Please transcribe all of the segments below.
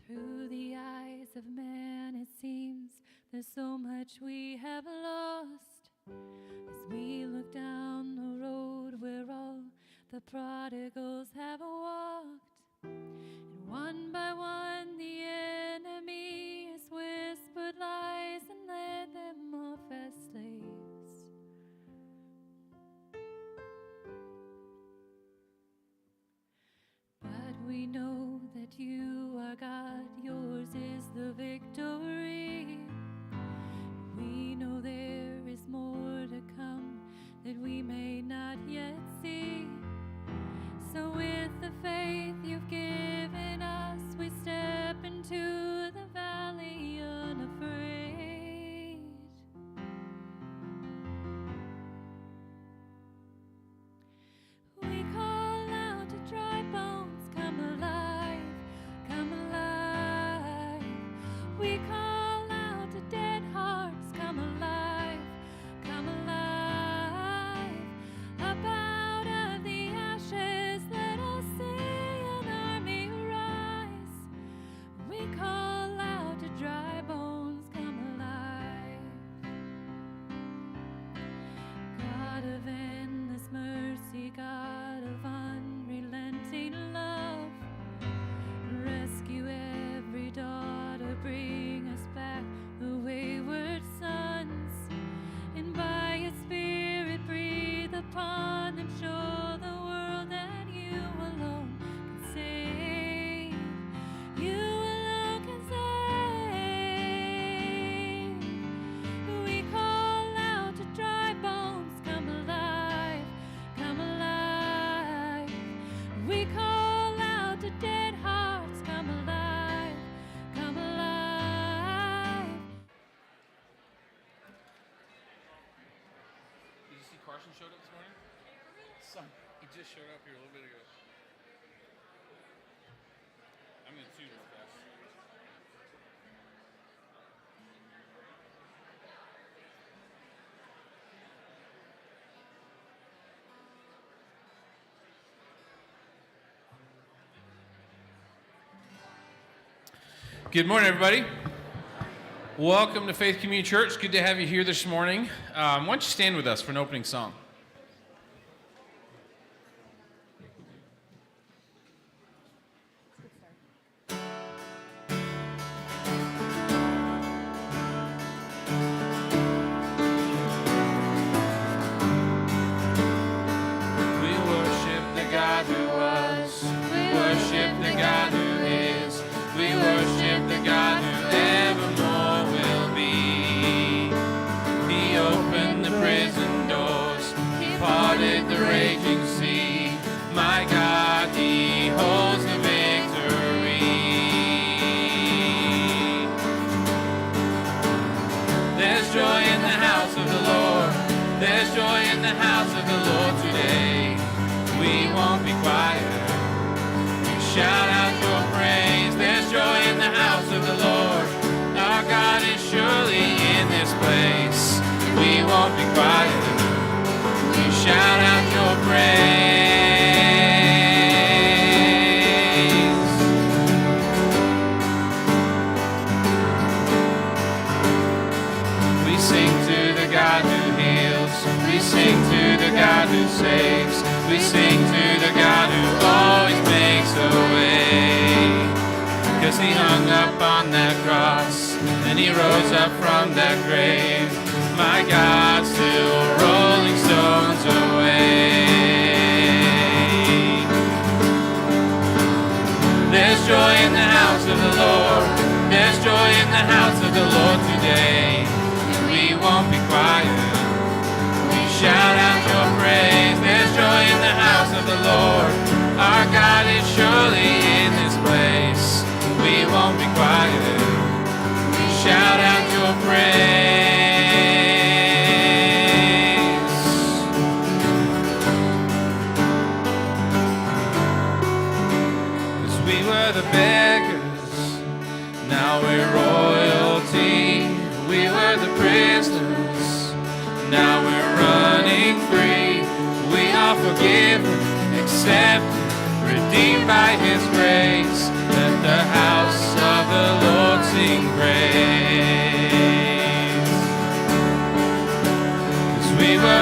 Through the eyes of man it seems there's so much we have lost, as we look down the road where all the prodigals have walked, and one by one the enemy has whispered lies and led them off as slaves. But we know that you are God, yours is the victory. We know there is more to come that we may not yet see. So with the faith you've given us, we step into the valley unafraid. We call out to dry bones, come alive, come alive. We call out to dead hearts, come alive, come alive. Up out of the ashes, let us see an army rise. We call out to dry bones, come alive. God of endless mercy, God of unrelenting love, rescue every daughter, bring us back the wayward sons, and by your Spirit breathe upon them, show the world that you alone can save. You alone can save. We call out to dry bones, come alive, come alive. We call out to dead hearts, come alive, come alive. Did you see Carson showed up this morning? He just showed up here a little bit ago. I'm going to tune real fast. Good morning, everybody. Welcome to Faith Community Church. Good to have you here this morning. Why don't you stand with us for an opening song? We worship the God who was. We worship the God who is. We worship the God who evermore will be. He opened the prison doors. He parted the raging sea. My God, He holds the victory. There's joy in the house of the Lord. There's joy in the house of the Lord today. We won't be quiet. We shout out your praise. There's joy in the house of the Lord. Our God is surely in this place. We won't be quiet. We shout out your praise. We sing to the God who heals. We sing to the God who saves. We sing to the God who always makes a way. 'Cause He hung up on that cross, and He rose up from that grave. My God, still rolling stones away. There's joy in the house of the Lord. There's joy in the house of the Lord today. We won't be quiet. We shout out your praise. There's joy in the house of the Lord. Our God is surely in this place. We won't be quiet. We shout out your praise. 'Cause we were the beggars, now we're royalty. We were the prisoners, now we're running free. We are forgiven, accepted, redeemed by His grace. Let the house of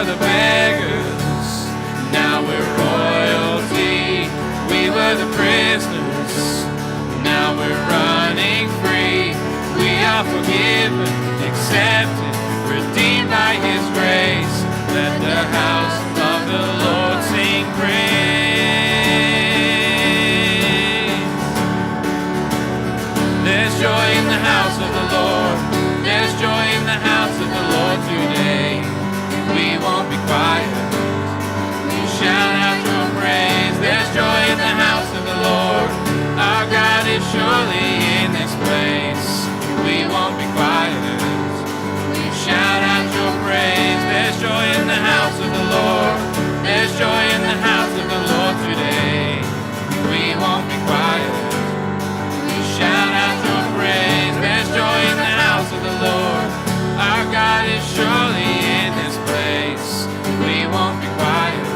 the beggars, now we're royalty. We were the prisoners, now we're running free. We are forgiven, accepted, redeemed by His grace. Let the house of the Lord sing praise. There's joy in the house of the Lord. There's joy in the house of the Lord today. We won't be quiet. We shout out your praise. There's joy in the house of the Lord. Our God is surely in this place. We won't be quiet. We shout out your praise. There's joy in the house of the Lord. There's joy in the house of the Lord today. We won't be quiet. We shout out your praise. There's joy in the house of the Lord. Our God is surely in this place. We won't be quiet.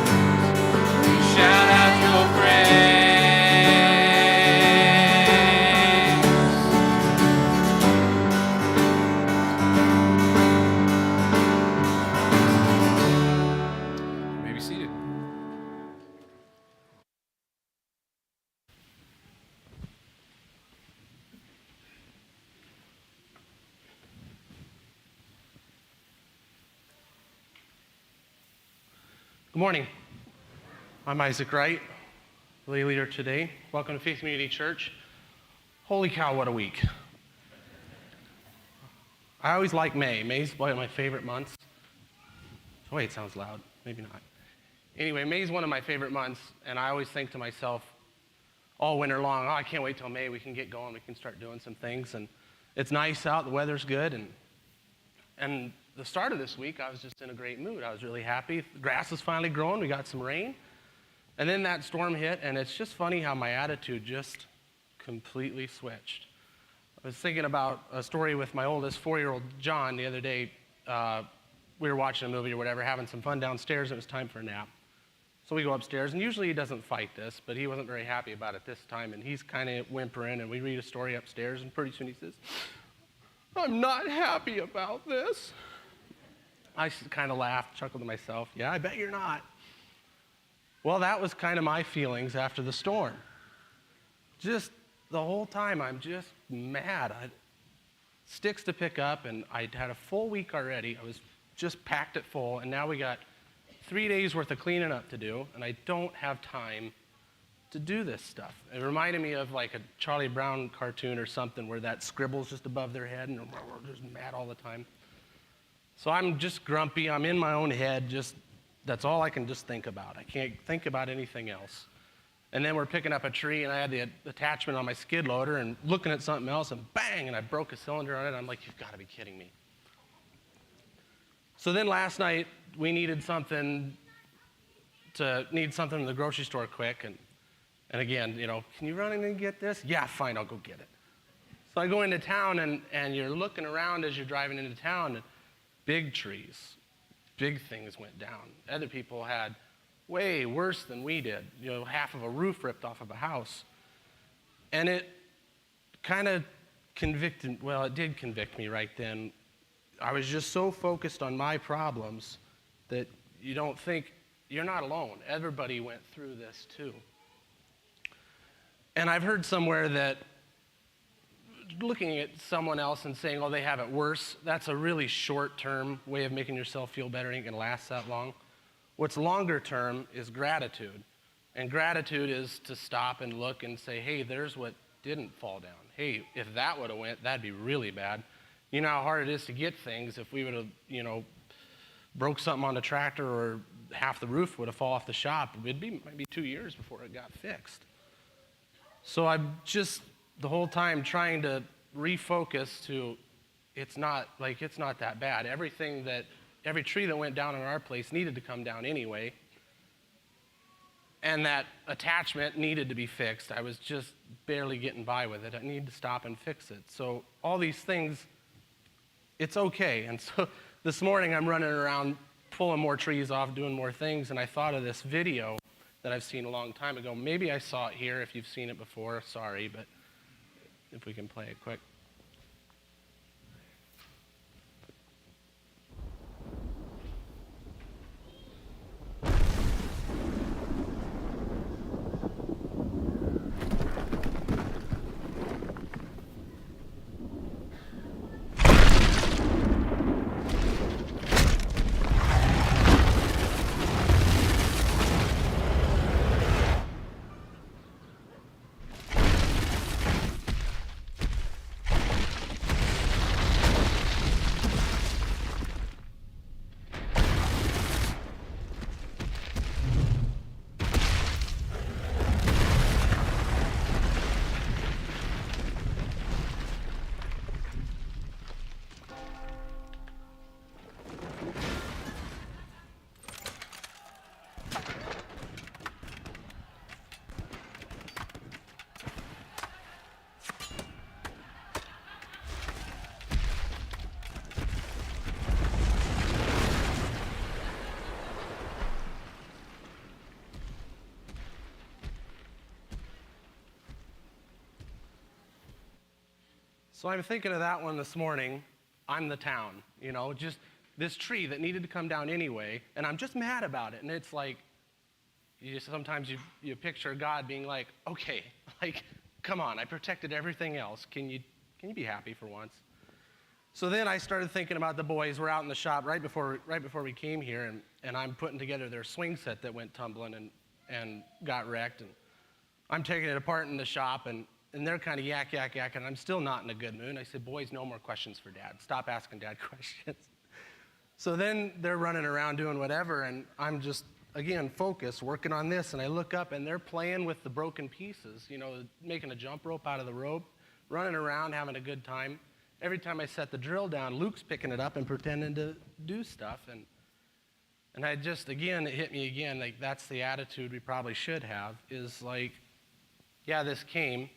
We shout out your praise. Good morning. I'm Isaac Wright, lay leader today. Welcome to Faith Community Church. Holy cow, what a week. I always like May. May's one of my favorite months. Oh, wait, it sounds loud. Maybe not. Anyway, May's one of my favorite months, and I always think to myself all winter long, oh, I can't wait till May. We can get going. We can start doing some things. And it's nice out. The weather's good. And the start of this week, I was just in a great mood. I was really happy. The grass is finally growing. We got some rain. And then that storm hit, and it's just funny how my attitude just completely switched. I was thinking about a story with my oldest 4-year-old John the other day. We were watching a movie or whatever, having some fun downstairs, and it was time for a nap. So we go upstairs, and usually he doesn't fight this, but he wasn't very happy about it this time, and he's kind of whimpering, and we read a story upstairs, and pretty soon he says, I'm not happy about this. I kind of laughed, chuckled to myself. Yeah, I bet you're not. Well, that was kind of my feelings after the storm. Just the whole time, I'm just mad. Sticks to pick up, and I'd had a full week already. I was just packed it full, and now we got 3 days worth of cleaning up to do, and I don't have time to do this stuff. It reminded me of like a Charlie Brown cartoon or something where that scribble's just above their head, and we're just mad all the time. So I'm just grumpy. I'm in my own head. That's all I can just think about. I can't think about anything else. And then we're picking up a tree, and I had the attachment on my skid loader and looking at something else, and bang, and I broke a cylinder on it. I'm like, you've got to be kidding me. So then last night, we needed something in the grocery store quick. And again, can you run in and get this? Yeah, fine, I'll go get it. So I go into town, and you're looking around as you're driving into town, and big trees, big things went down. Other people had way worse than we did. Half of a roof ripped off of a house. And it kind of it did convict me right then. I was just so focused on my problems that you don't think you're not alone. Everybody went through this too. And I've heard somewhere that looking at someone else and saying, oh, they have it worse, that's a really short-term way of making yourself feel better. It ain't going to last that long. What's longer term is gratitude. And gratitude is to stop and look and say, hey, there's what didn't fall down. Hey, if that would have went, that'd be really bad. You know how hard it is to get things. If we would have, broke something on the tractor or half the roof would have fallen off the shop, it'd be maybe 2 years before it got fixed. So I'm just the whole time trying to refocus to it's not that bad. Every tree that went down in our place needed to come down anyway. And that attachment needed to be fixed. I was just barely getting by with it. I need to stop and fix it. So all these things, it's okay. And so this morning I'm running around pulling more trees off, doing more things, and I thought of this video that I've seen a long time ago. Maybe I saw it here. If you've seen it before, sorry, but if we can play it quick. So I'm thinking of that one this morning. I'm the town, just this tree that needed to come down anyway, and I'm just mad about it. And it's like, sometimes you picture God being like, okay, come on, I protected everything else. Can you be happy for once? So then I started thinking about the boys. We're out in the shop right before we came here, and I'm putting together their swing set that went tumbling and got wrecked. And I'm taking it apart in the shop, and they're kind of yak, and I'm still not in a good mood. I said, boys, no more questions for Dad. Stop asking Dad questions. So then they're running around doing whatever, and I'm just, again, focused, working on this, and I look up, and they're playing with the broken pieces, making a jump rope out of the rope, running around, having a good time. Every time I set the drill down, Luke's picking it up and pretending to do stuff, and I just, again, it hit me again, like that's the attitude we probably should have, is like, yeah, this came.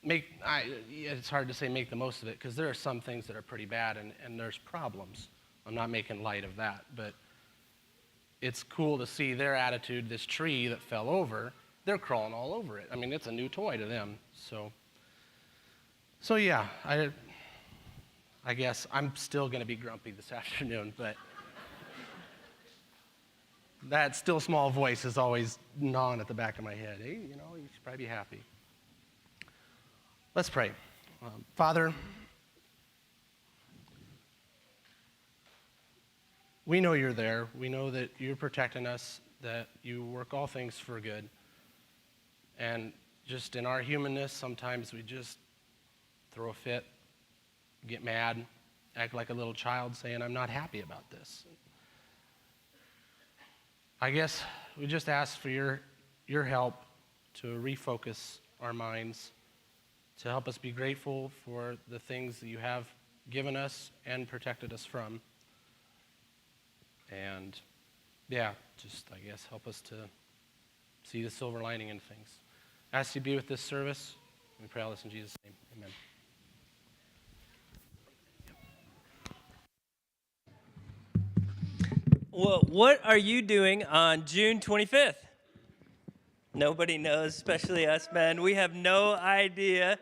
It's hard to say make the most of it, because there are some things that are pretty bad, and there's problems. I'm not making light of that, but it's cool to see their attitude. This tree that fell over, they're crawling all over it. I mean, it's a new toy to them. So yeah, I guess I'm still going to be grumpy this afternoon, but that still small voice is always gnawing at the back of my head. Hey, you should probably be happy. Let's pray. Father, we know you're there. We know that you're protecting us, that you work all things for good. And just in our humanness, sometimes we just throw a fit, get mad, act like a little child saying, I'm not happy about this. I guess we just ask for your help to refocus our minds, to help us be grateful for the things that you have given us and protected us from. And yeah, just, I guess, help us to see the silver lining in things. I ask you to be with this service. We pray all this in Jesus' name. Amen. Well, what are you doing on June 25th? Nobody knows, especially us men. We have no idea.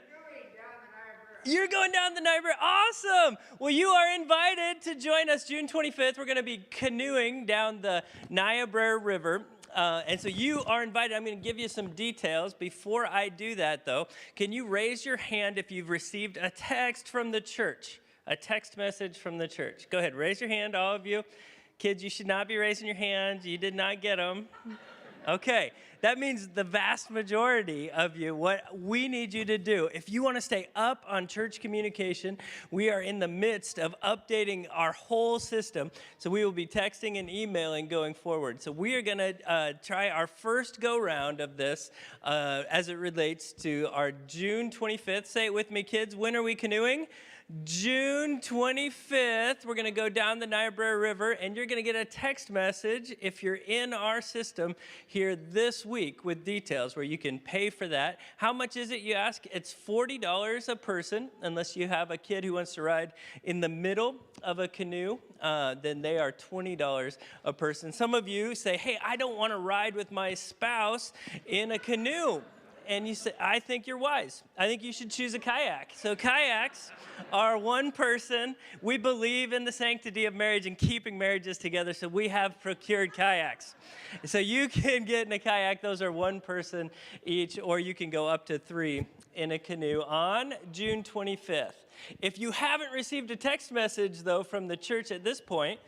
You're going down the Niobrara. Awesome. Well, you are invited to join us June 25th. We're going to be canoeing down the Niobrara River. And so you are invited. I'm going to give you some details. Before I do that, though, can you raise your hand if you've received a text from the church? A text message from the church. Go ahead, raise your hand, all of you. Kids, you should not be raising your hands. You did not get them. Okay, that means the vast majority of you, what we need you to do, if you want to stay up on church communication, we are in the midst of updating our whole system, so we will be texting and emailing going forward. So we are going to try our first go-round of this as it relates to our June 25th. Say it with me, kids. When are we canoeing? June 25th, we're going to go down the Niobrara River, and you're going to get a text message if you're in our system here this week with details where you can pay for that. How much is it, you ask? It's $40 a person, unless you have a kid who wants to ride in the middle of a canoe, then they are $20 a person. Some of you say, hey, I don't want to ride with my spouse in a canoe. And you say, I think you're wise. I think you should choose a kayak. So kayaks are one person. We believe in the sanctity of marriage and keeping marriages together, so we have procured kayaks. So you can get in a kayak. Those are one person each, or you can go up to 3 in a canoe on June 25th. If you haven't received a text message, though, from the church at this point,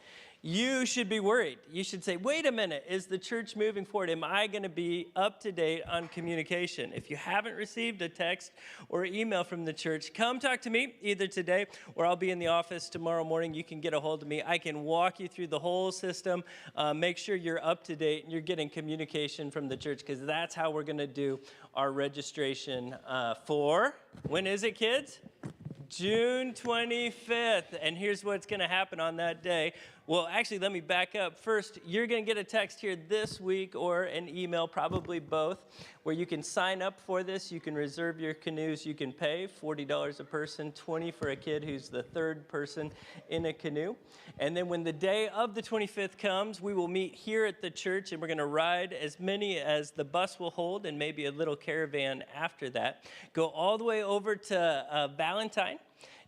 you should be worried. You should say, wait a minute, is the church moving forward? Am I going to be up to date on communication? If you haven't received a text or email from the church, come talk to me either today or I'll be in the office tomorrow morning. You can get a hold of me. I can walk you through the whole system, make sure you're up to date and you're getting communication from the church, because that's how we're going to do our registration for, when is it, kids? June 25th. And here's what's going to happen on that day. Well, actually, let me back up. First, you're going to get a text here this week or an email, probably both, where you can sign up for this. You can reserve your canoes. You can pay $40 a person, $20 for a kid who's the third person in a canoe. And then when the day of the 25th comes, we will meet here at the church, and we're going to ride as many as the bus will hold and maybe a little caravan after that. Go all the way over to Valentine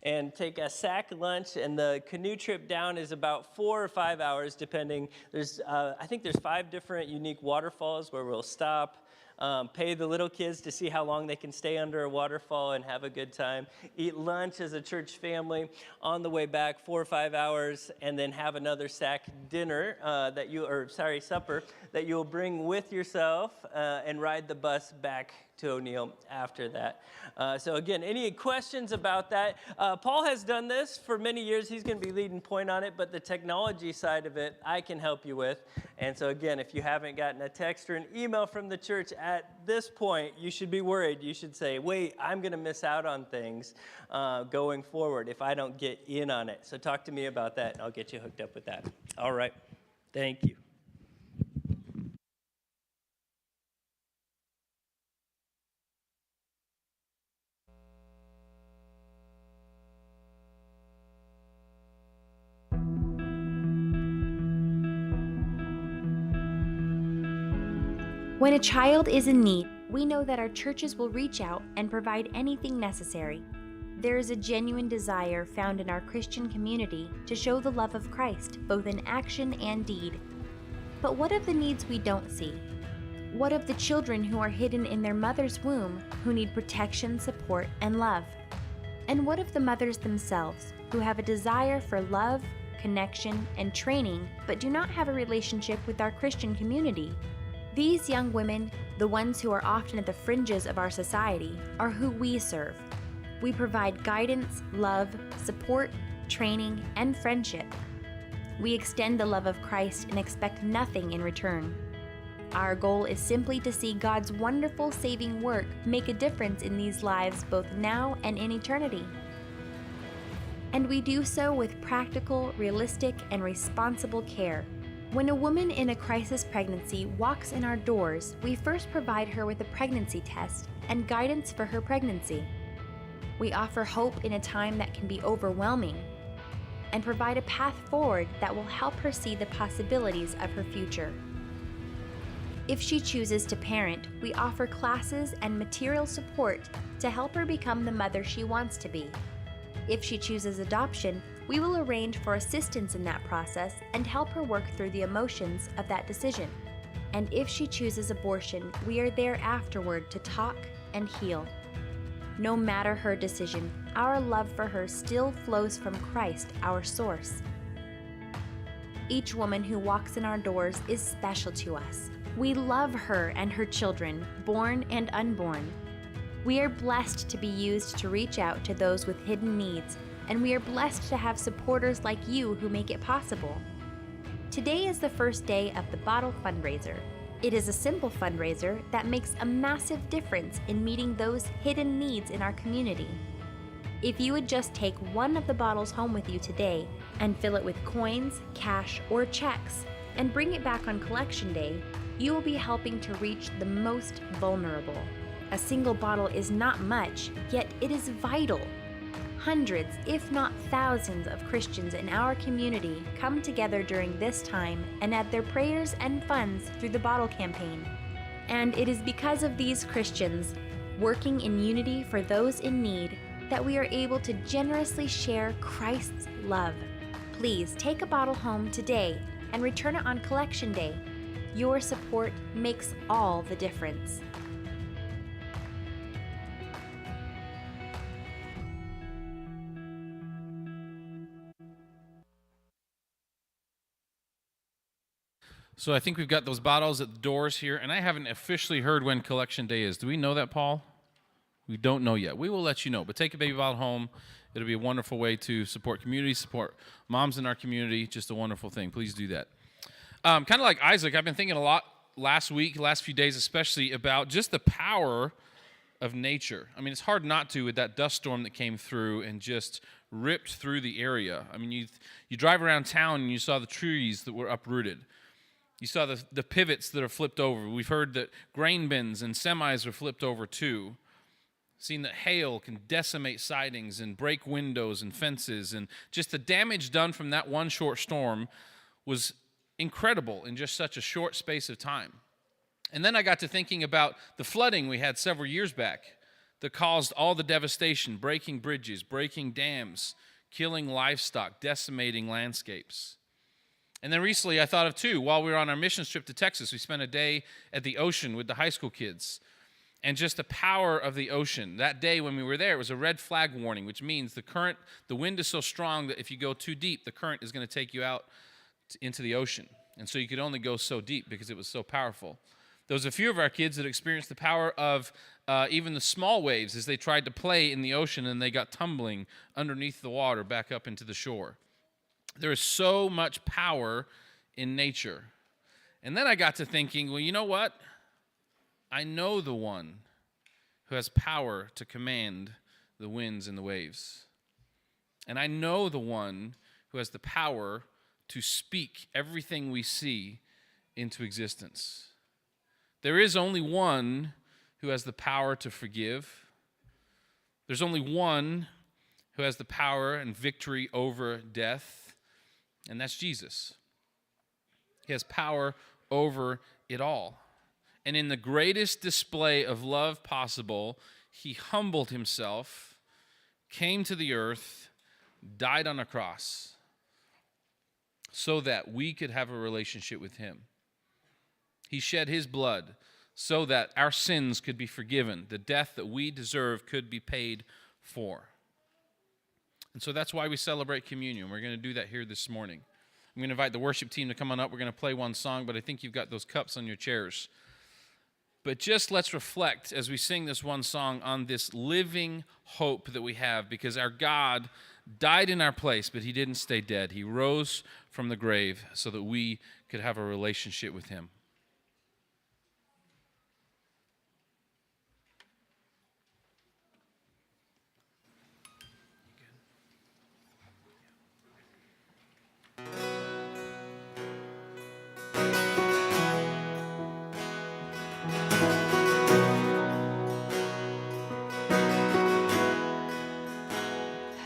and take a sack lunch, and the canoe trip down is about 4 or 5 hours, depending. I think there's 5 different unique waterfalls where we'll stop, pay the little kids to see how long they can stay under a waterfall and have a good time, eat lunch as a church family on the way back, 4 or 5 hours, and then have another sack dinner supper that you'll bring with yourself and ride the bus back to O'Neill after that. So again, any questions about that? Paul has done this for many years. He's going to be leading point on it, but the technology side of it, I can help you with. And so again, if you haven't gotten a text or an email from the church at this point, you should be worried. You should say, wait, I'm going to miss out on things going forward if I don't get in on it. So talk to me about that, and I'll get you hooked up with that. All right. Thank you. When a child is in need, we know that our churches will reach out and provide anything necessary. There is a genuine desire found in our Christian community to show the love of Christ, both in action and deed. But what of the needs we don't see? What of the children who are hidden in their mother's womb, who need protection, support, and love? And what of the mothers themselves, who have a desire for love, connection, and training, but do not have a relationship with our Christian community? These young women, the ones who are often at the fringes of our society, are who we serve. We provide guidance, love, support, training, and friendship. We extend the love of Christ and expect nothing in return. Our goal is simply to see God's wonderful saving work make a difference in these lives both now and in eternity. And we do so with practical, realistic, and responsible care. When a woman in a crisis pregnancy walks in our doors, we first provide her with a pregnancy test and guidance for her pregnancy. We offer hope in a time that can be overwhelming and provide a path forward that will help her see the possibilities of her future. If she chooses to parent, we offer classes and material support to help her become the mother she wants to be. If she chooses adoption, we will arrange for assistance in that process and help her work through the emotions of that decision. And if she chooses abortion, we are there afterward to talk and heal. No matter her decision, our love for her still flows from Christ, our source. Each woman who walks in our doors is special to us. We love her and her children, born and unborn. We are blessed to be used to reach out to those with hidden needs, and we are blessed to have supporters like you who make it possible. Today is the first day of the Bottle Fundraiser. It is a simple fundraiser that makes a massive difference in meeting those hidden needs in our community. If you would just take one of the bottles home with you today and fill it with coins, cash, or checks, and bring it back on collection day, you will be helping to reach the most vulnerable. A single bottle is not much, yet it is vital. Hundreds, if not thousands, of Christians in our community come together during this time and add their prayers and funds through the bottle campaign. And it is because of these Christians, working in unity for those in need, that we are able to generously share Christ's love. Please take a bottle home today and return it on collection day. Your support makes all the difference. So I think we've got those bottles at the doors here, and I haven't officially heard when collection day is. Do we know that, Paul? We don't know yet. We will let you know, but take a baby bottle home. It'll be a wonderful way to support community, support moms in our community. Just a wonderful thing. Please do that. Kind of like Isaac, I've been thinking a lot last few days especially, about just the power of nature. I mean, it's hard not to with that dust storm that came through and just ripped through the area. I mean, you drive around town and you saw the trees that were uprooted. You saw the pivots that are flipped over. We've heard that grain bins and semis are flipped over too. Seen that hail can decimate sidings and break windows and fences, and just the damage done from that one short storm was incredible in just such a short space of time. And then I got to thinking about the flooding we had several years back that caused all the devastation, breaking bridges, breaking dams, killing livestock, decimating landscapes. And then recently I thought of two. While we were on our mission trip to Texas, we spent a day at the ocean with the high school kids. And just the power of the ocean. That day when we were there, it was a red flag warning, which means the wind is so strong that if you go too deep, the current is going to take you out into the ocean. And so you could only go so deep because it was so powerful. There was a few of our kids that experienced the power of even the small waves as they tried to play in the ocean and they got tumbling underneath the water back up into the shore. There is so much power in nature. And then I got to thinking, well, you know what? I know the one who has power to command the winds and the waves. And I know the one who has the power to speak everything we see into existence. There is only one who has the power to forgive. There's only one who has the power and victory over death. And that's Jesus. He has power over it all. And in the greatest display of love possible, he humbled himself, came to the earth, died on a cross, so that we could have a relationship with him. He shed his blood so that our sins could be forgiven, the death that we deserve could be paid for. And so that's why we celebrate communion. We're going to do that here this morning. I'm going to invite the worship team to come on up. We're going to play one song, but I think you've got those cups on your chairs. But just let's reflect as we sing this one song on this living hope that we have, because our God died in our place, but he didn't stay dead. He rose from the grave so that we could have a relationship with him.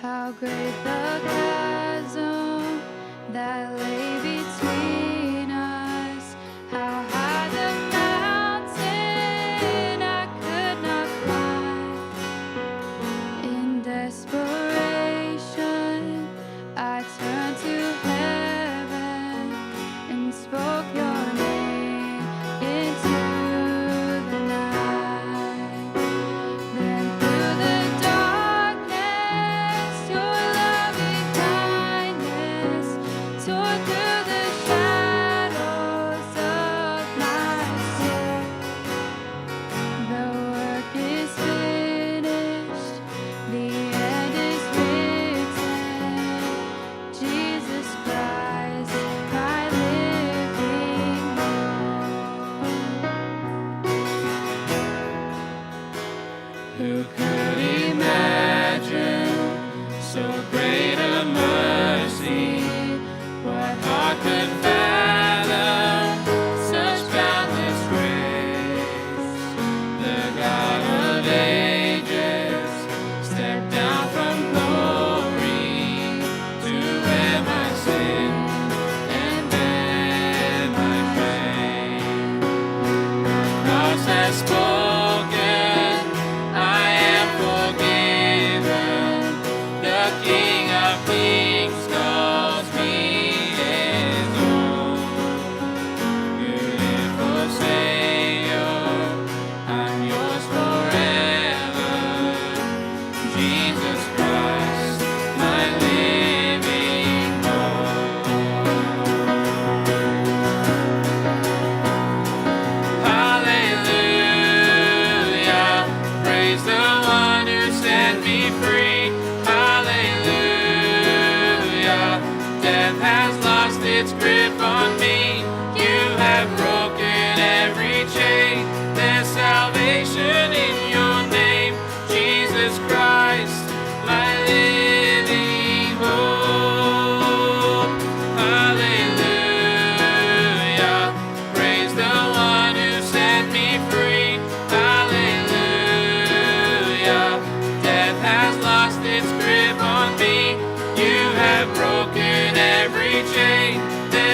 How great the chasm that lay between us, how high the mountain I could not climb. In desperation, I turned to heaven and spoke your name into the night. Then through the darkness, your loving kindness tore through the shadows of my soul. The work is finished, the end is written. Jesus Christ, my living hope. Who could imagine so great a mercy? What heart could fathom such boundless grace? The God of ages stepped down from glory to wear my sin and bear my shame. The cross has spoken, I am forgiven. The King of Kings calls me his own. Beautiful Savior, I'm yours forever. Jesus Christ, my living hope. Hallelujah, praise the one who set me free. Hallelujah, death has lost its grip on me. You have broken every chain. There's salvation in your name.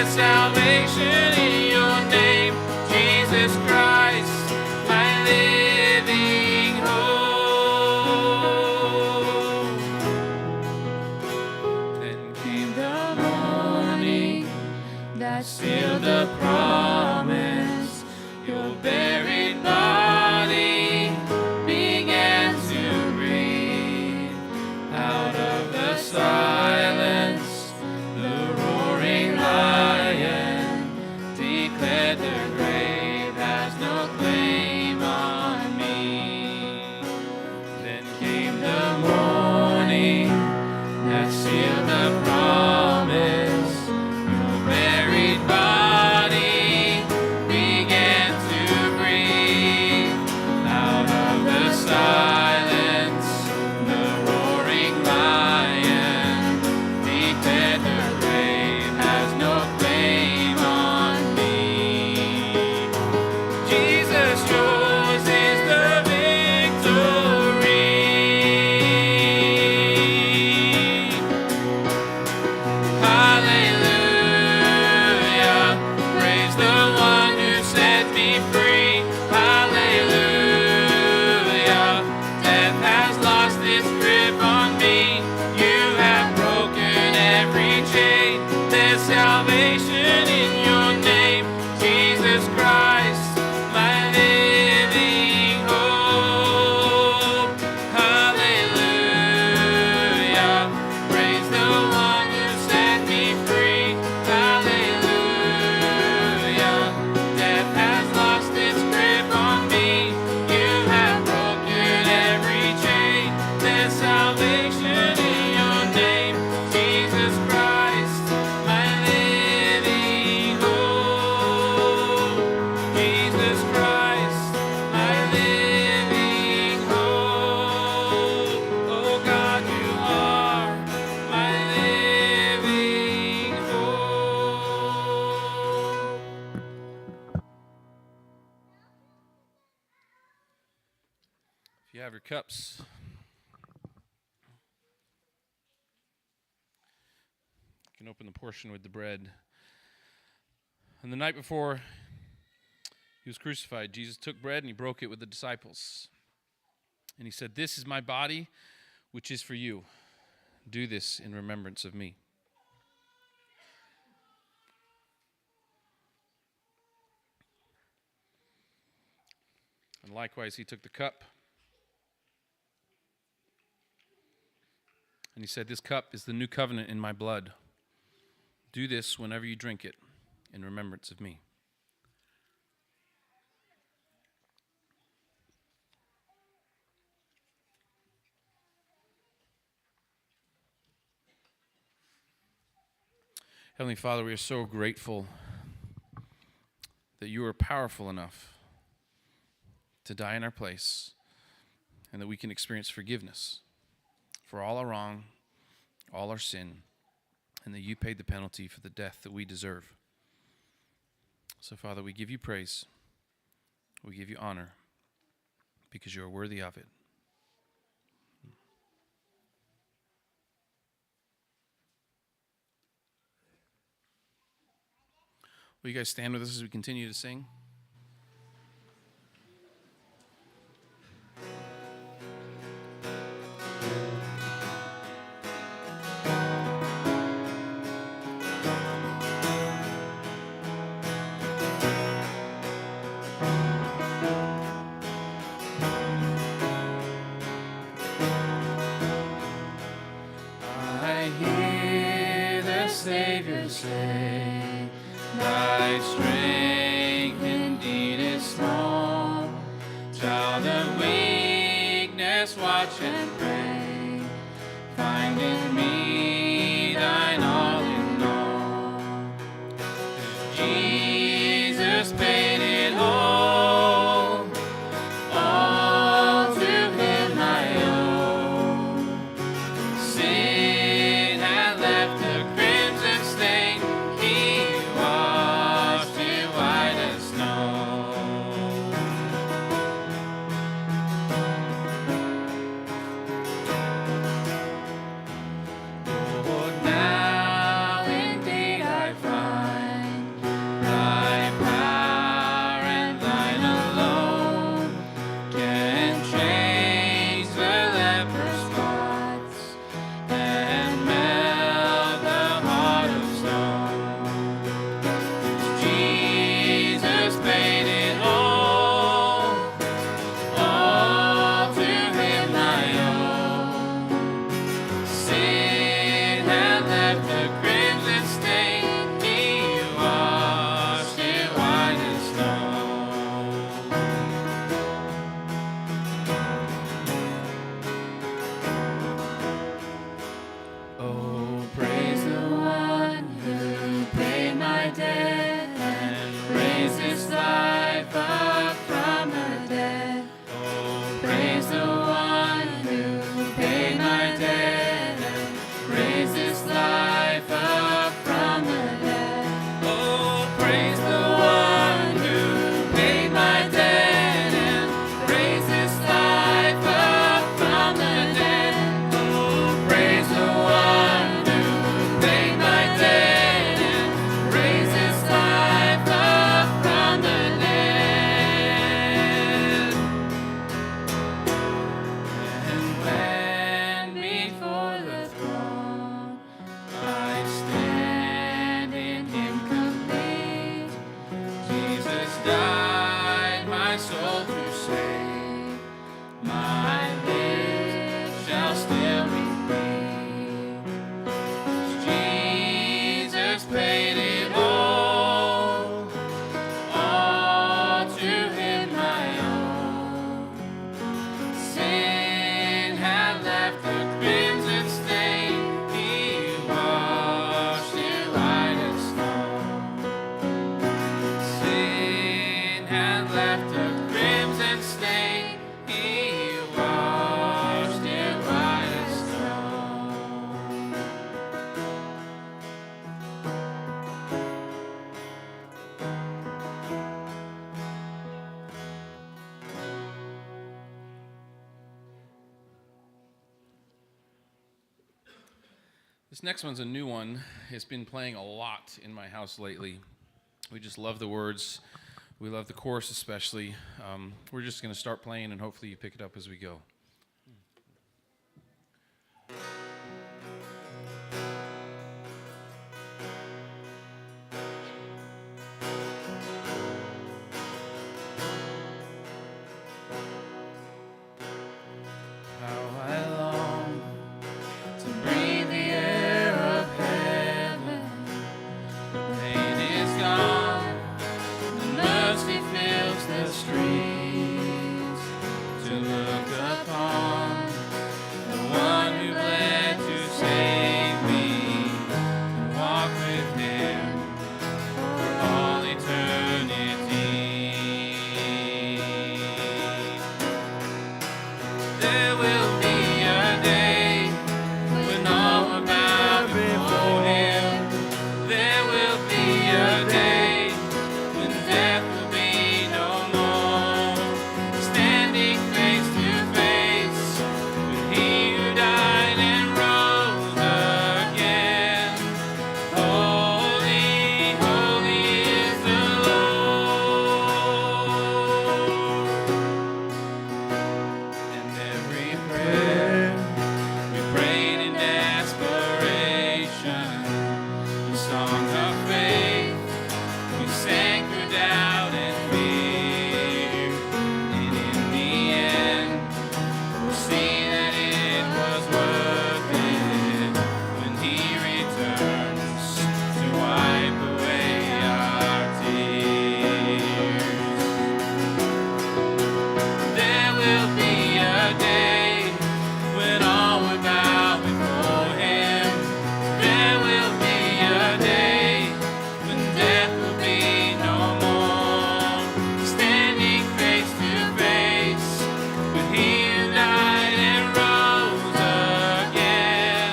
there's salvation in your name, Jesus Christ, my living hope. Then came the morning that sealed the promise. Your buried body began to breathe. Out of the silence, the roaring lion declared the grave has no claim on me. Then came the morning that sealed the promise. Your buried body began to breathe. Out of the silence, the roaring lion declared the grave has no claim on me. Jesus, yours is the victory. Hallelujah, praise the one who set me free. Hallelujah, death has lost its grip on me. You have broken every chain. There's salvation in your name, Jesus Christ, my living hope. Hallelujah, praise the one who set me free. Hallelujah, death has lost its grip on me. You have broken every chain. There's salvation in your name, Jesus Christ, my living hope. Jesus Christ, my living hope. Oh God, you are my living hope. If you have your cups, you can open the portion with the bread. And the night before he was crucified, Jesus took bread and he broke it with the disciples. And he said, "This is my body, which is for you. Do this in remembrance of me." And likewise, he took the cup. And he said, "This cup is the new covenant in my blood. Do this whenever you drink it in remembrance of me." Heavenly Father, we are so grateful that you are powerful enough to die in our place and that we can experience forgiveness for all our wrong, all our sin, and that you paid the penalty for the death that we deserve. So, Father, we give you praise. We give you honor because you are worthy of it. Will you guys stand with us as we continue to sing? I hear the Savior say, "Thy strength indeed is small. Child of weakness, watch and pray. Find in me thine all in all." Jesus paid it all to him I owe. Sin had left a crimson stain, he washed it white as snow. left a crimson stain, He washed it white as snow. Oh, praise the one who paid my debt and raised His life up from the dead. Oh, praise the one who paid my debt and raised His life up from the dead. Oh, praise the one who paid my debt and raised His life up from the dead. Oh, praise the one who paid my debt and raised His life up from the dead. And when before the throne I stand in Him complete, Jesus died my soul to save. My lips shall still be free. Jesus paid it all to Him I owe. Sin had left a crimson stain, He washed it white as snow. Sin had left a crimson stain, He washed it white as snow. This next one's a new one. It's been playing a lot in my house lately. We just love the words. We love the chorus especially. We're just going to start playing, and hopefully you pick it up as we go. How I long to breathe the air of heaven. The pain is gone, the mercy fills the streets. To look upon the one who bled to save me, and walk with Him for all eternity. There will be a day when all will bow before Him. There will be a day when death will be no more. Standing face to face with He who died and rose again. Holy, holy is the Lord. And every prayer we prayed in desperation, the song of faith we sang through doubt and fear. And in the end, we'll see that it was worth it when He returns to wipe away our tears. There will be a day when all will bow before Him. There will be a day when death will be no more. Standing face to face with He who died and rose again.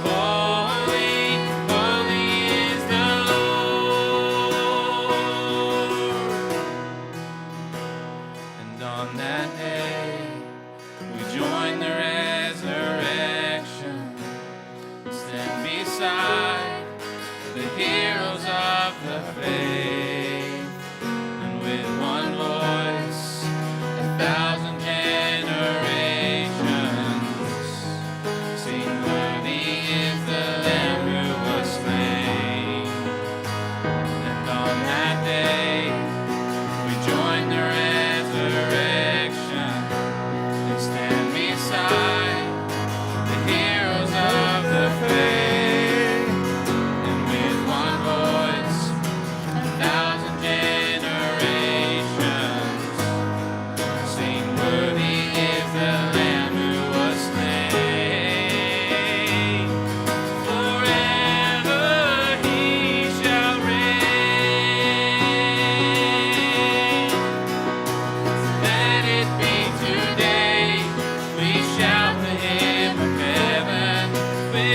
Holy, holy is the Lord. And on that day, we join the resurrection, stand beside the heroes of the faith, and with one voice, 1,000 generations sing, worthy is the Lamb who was slain. And on that day, we join the resurrection and stand beside the heroes of the faith.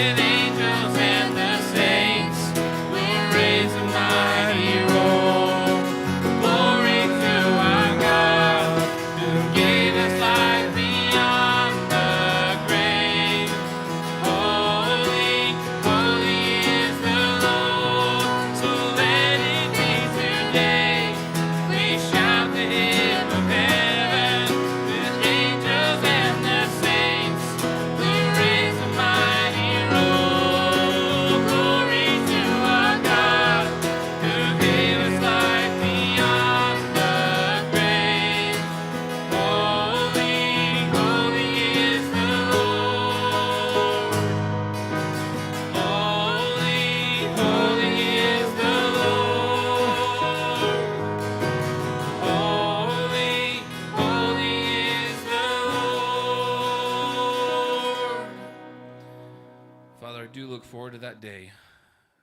with angels and the saints, we'll raise a mighty roar. Glory to our God, who gave us life beyond the grave. Holy, holy is the Lord, so let it be today. We shout the hymn of heaven with angels and the saints. We raise a mighty roar. Glory to our God, who gave us life beyond the grave. Holy, holy is the Lord. Holy, holy is the Lord. Holy, holy is the Lord. Father, I do look forward to that day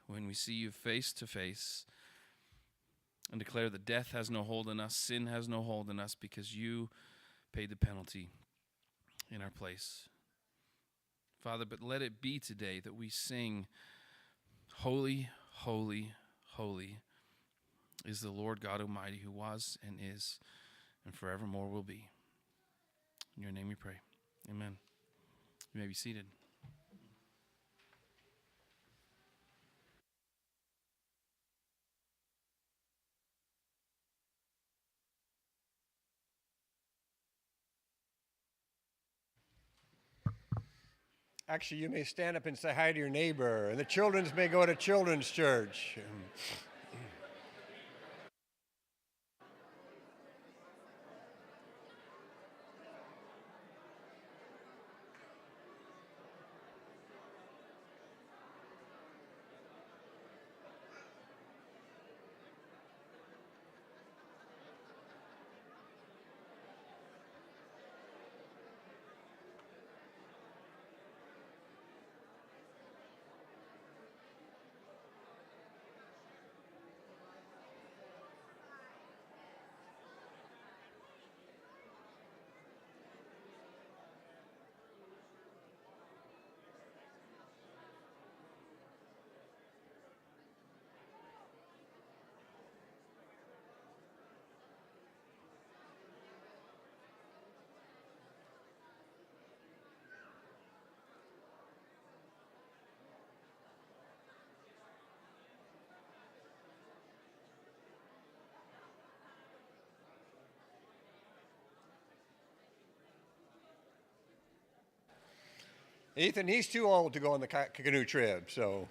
when we see you face to face and declare that death has no hold on us, sin has no hold on us, because you paid the penalty in our place. Father, but let it be today that we sing, holy, holy, holy is the Lord God Almighty, who was and is and forevermore will be. In your name we pray. Amen. You may be seated. Actually, you may stand up and say hi to your neighbor, and the children's may go to children's church. Ethan, he's too old to go on the canoe trip, so.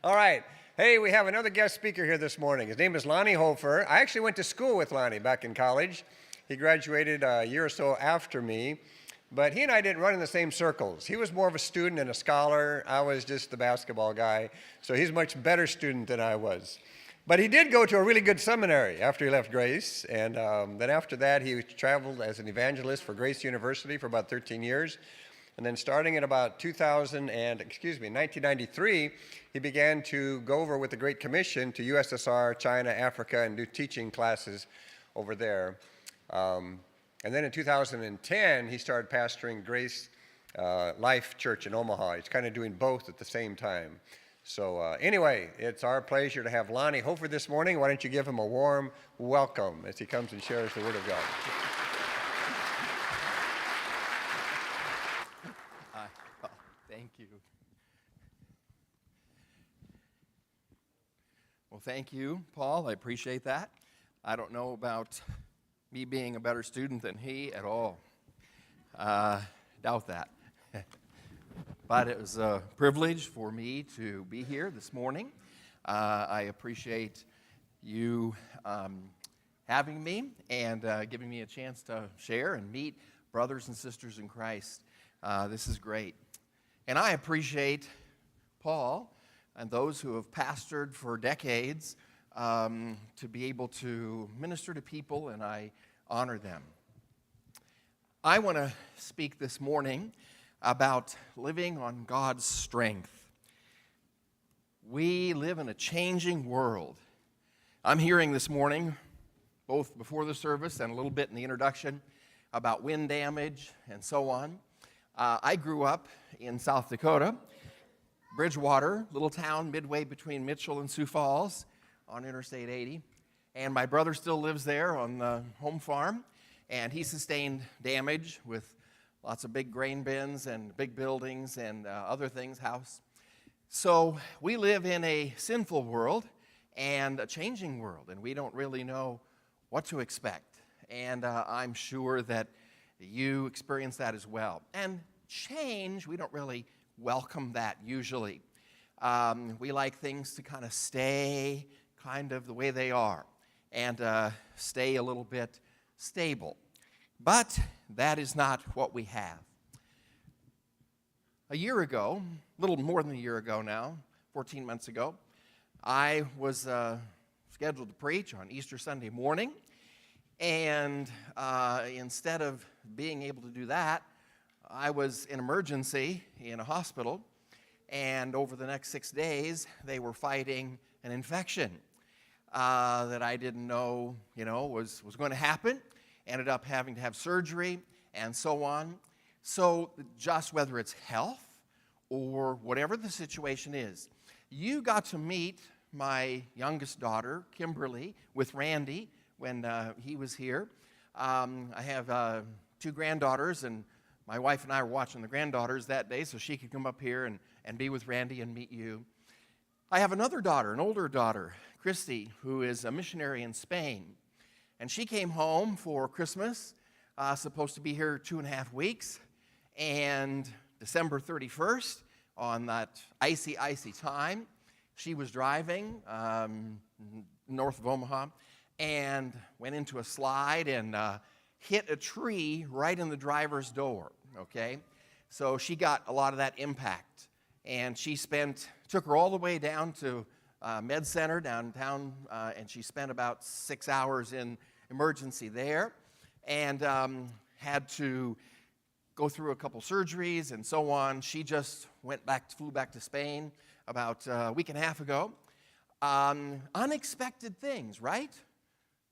All right. Hey, we have another guest speaker here this morning. His name is Lonnie Hofer. I actually went to school with Lonnie back in college. He graduated a year or so after me, but he and I didn't run in the same circles. He was more of a student and a scholar. I was just the basketball guy, so he's a much better student than I was. But he did go to a really good seminary after he left Grace, and then after that he traveled as an evangelist for Grace University for about 13 years. And then starting in about 1993, he began to go over with the Great Commission to USSR, China, Africa, and do teaching classes over there. And then in 2010, he started pastoring Grace Life Church in Omaha. He's kind of doing both at the same time. So anyway, it's our pleasure to have Lonnie Hofer this morning. Why don't you give him a warm welcome as he comes and shares the Word of God. Thank you. Well, thank you, Paul. I appreciate that. I don't know about me being a better student than he at all. Doubt that. But it was a privilege for me to be here this morning. I appreciate you having me and giving me a chance to share and meet brothers and sisters in Christ. This is great. And I appreciate Paul and those who have pastored for decades to be able to minister to people, and I honor them. I want to speak this morning about living on God's strength. We live in a changing world. I'm hearing this morning, both before the service and a little bit in the introduction, about wind damage and so on. I grew up in South Dakota, Bridgewater, little town midway between Mitchell and Sioux Falls on Interstate 80. And my brother still lives there on the home farm, and he sustained damage with lots of big grain bins and big buildings and other things, house. So we live in a sinful world and a changing world, and we don't really know what to expect. And I'm sure that you experience that as well. And change, we don't really welcome that usually. We like things to kind of stay kind of the way they are and stay a little bit stable. But that is not what we have. A year ago, a little more than a year ago now, 14 months ago, I was scheduled to preach on Easter Sunday morning, and instead of being able to do that, I was in emergency in a hospital, and over the next 6 days, they were fighting an infection that I didn't know, was going to happen. Ended up having to have surgery and so on. So just whether it's health or whatever the situation is, you got to meet my youngest daughter, Kimberly, with Randy when he was here. I have 2 granddaughters, and my wife and I were watching the granddaughters that day so she could come up here and be with Randy and meet you. I have another daughter, an older daughter, Christy, who is a missionary in Spain. And she came home for Christmas, supposed to be here 2.5 weeks. And December 31st, on that icy, icy time, she was driving north of Omaha and went into a slide and hit a tree right in the driver's door, okay? So she got a lot of that impact. And she took her all the way down to Med Center downtown, and she spent about 6 hours in emergency there, and had to go through a couple surgeries and so on. She just flew back to Spain about a week and a half ago. Unexpected things, right?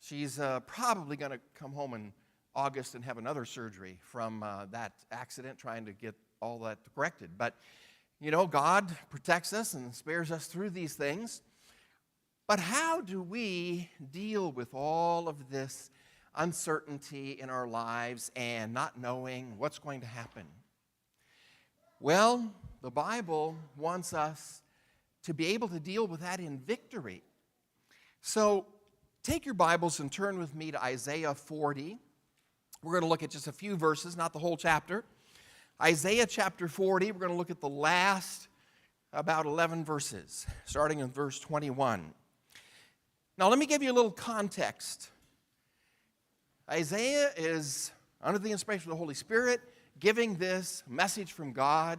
She's probably going to come home in August and have another surgery from that accident, trying to get all that corrected. But, God protects us and spares us through these things. But how do we deal with all of this uncertainty in our lives and not knowing what's going to happen? Well, the Bible wants us to be able to deal with that in victory. So take your Bibles and turn with me to Isaiah 40. We're going to look at just a few verses, not the whole chapter. Isaiah chapter 40, we're going to look at the last about 11 verses, starting in verse 21. Now, let me give you a little context. Isaiah is, under the inspiration of the Holy Spirit, giving this message from God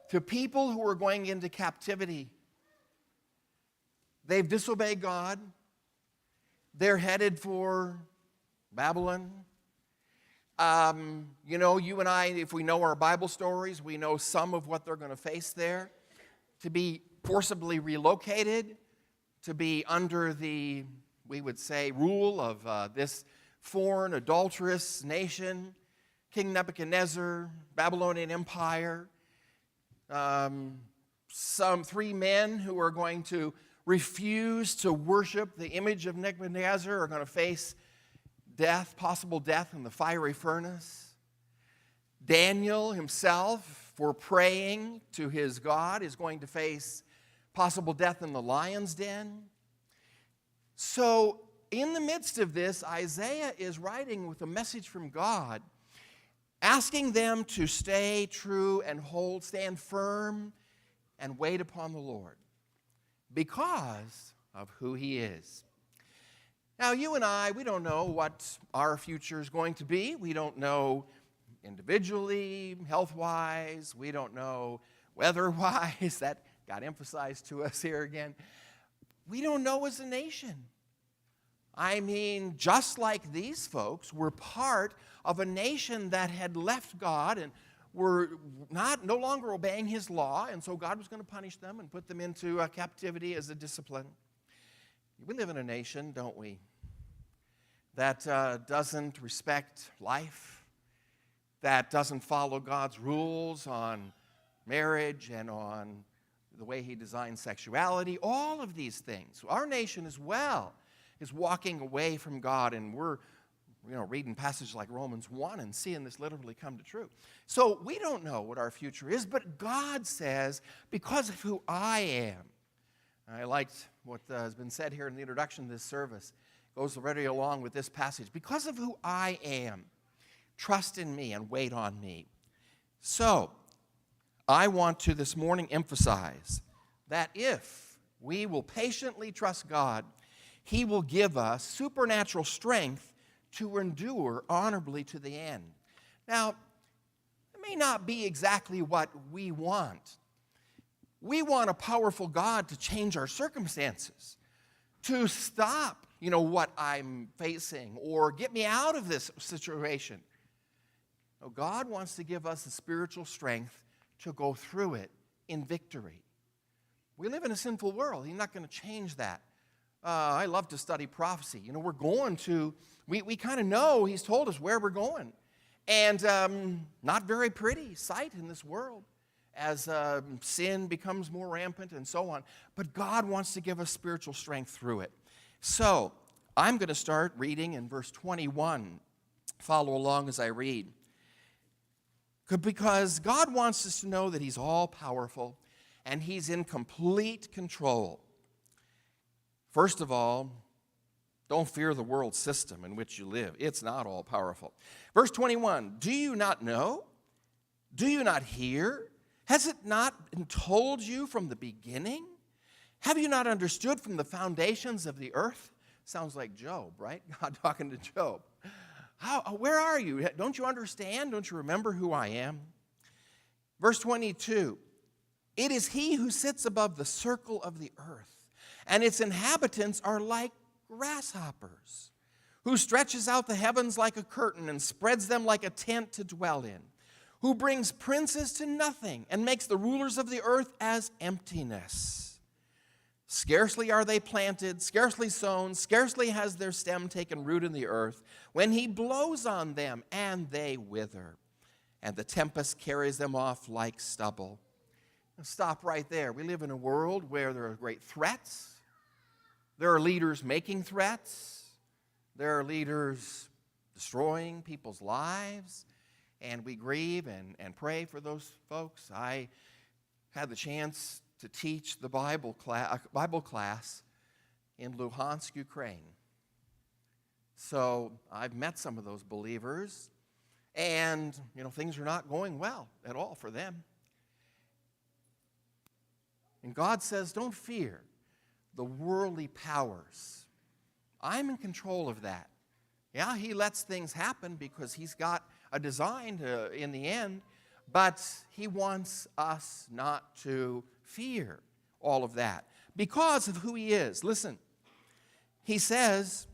to people who are going into captivity. They've disobeyed God. They're headed for Babylon. You and I, if we know our Bible stories, we know some of what they're going to face there. To be forcibly relocated, to be under the, we would say, rule of this foreign, adulterous nation, King Nebuchadnezzar, Babylonian Empire. Some 3 men who are going to refuse to worship the image of Nebuchadnezzar are going to face death, possible death in the fiery furnace. Daniel himself, for praying to his God, is going to face possible death in the lion's den. So, in the midst of this, Isaiah is writing with a message from God, asking them to stay true and stand firm, and wait upon the Lord because of who He is. Now, you and I, we don't know what our future is going to be. We don't know individually, health-wise. We don't know weather-wise. That got emphasized to us here again. We don't know as a nation. I mean, just like these folks, we're part of a nation that had left God and were no longer obeying His law, and so God was going to punish them and put them into captivity as a discipline. We live in a nation, don't we, that doesn't respect life, that doesn't follow God's rules on marriage and on the way he designed sexuality, all of these things. Our nation as well is walking away from God, and we're reading passages like Romans 1 and seeing this literally come to true. So we don't know what our future is, but God says, because of who I am. I liked what has been said here in the introduction to this service. It goes already along with this passage. Because of who I am, trust in me and wait on me. So, I want to this morning emphasize that if we will patiently trust God, he will give us supernatural strength to endure honorably to the end. Now, it may not be exactly what we want. We want a powerful God to change our circumstances, to stop, what I'm facing or get me out of this situation. No, God wants to give us the spiritual strength to go through it in victory. We live in a sinful world. He's not going to change that. I love to study prophecy. We're going to, we kind of know he's told us where we're going. And not very pretty sight in this world as sin becomes more rampant and so on. But God wants to give us spiritual strength through it. So I'm going to start reading in verse 21. Follow along as I read. Because God wants us to know that he's all-powerful and he's in complete control. First of all, don't fear the world system in which you live. It's not all-powerful. Verse 21, do you not know? Do you not hear? Has it not been told you from the beginning? Have you not understood from the foundations of the earth? Sounds like Job, right? God talking to Job. Where are you? Don't you understand? Don't you remember who I am? Verse 22, it is he who sits above the circle of the earth, and its inhabitants are like grasshoppers, who stretches out the heavens like a curtain and spreads them like a tent to dwell in, who brings princes to nothing and makes the rulers of the earth as emptiness. Scarcely are they planted, scarcely sown, scarcely has their stem taken root in the earth, when he blows on them and they wither, and the tempest carries them off like stubble. Now stop right there. We live in a world where there are great threats. There are leaders making threats. There are leaders destroying people's lives, and we grieve and pray for those folks. I had the chance to teach the Bible class in Luhansk, Ukraine. So I've met some of those believers, and things are not going well at all for them. And God says, don't fear the worldly powers. I'm in control of that. Yeah, he lets things happen because he's got a design in the end, but he wants us not to fear all of that because of who he is. Listen, he says,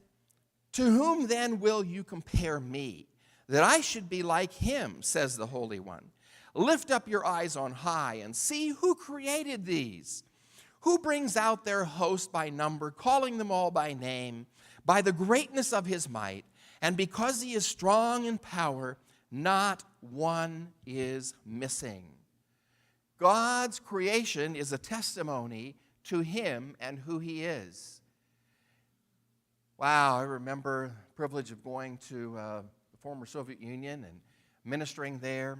to whom then will you compare me, that I should be like him, says the Holy One. Lift up your eyes on high and see who created these, who brings out their host by number, calling them all by name, by the greatness of his might, and because he is strong in power, not one is missing. God's creation is a testimony to him and who he is. Wow, I remember the privilege of going to the former Soviet Union and ministering there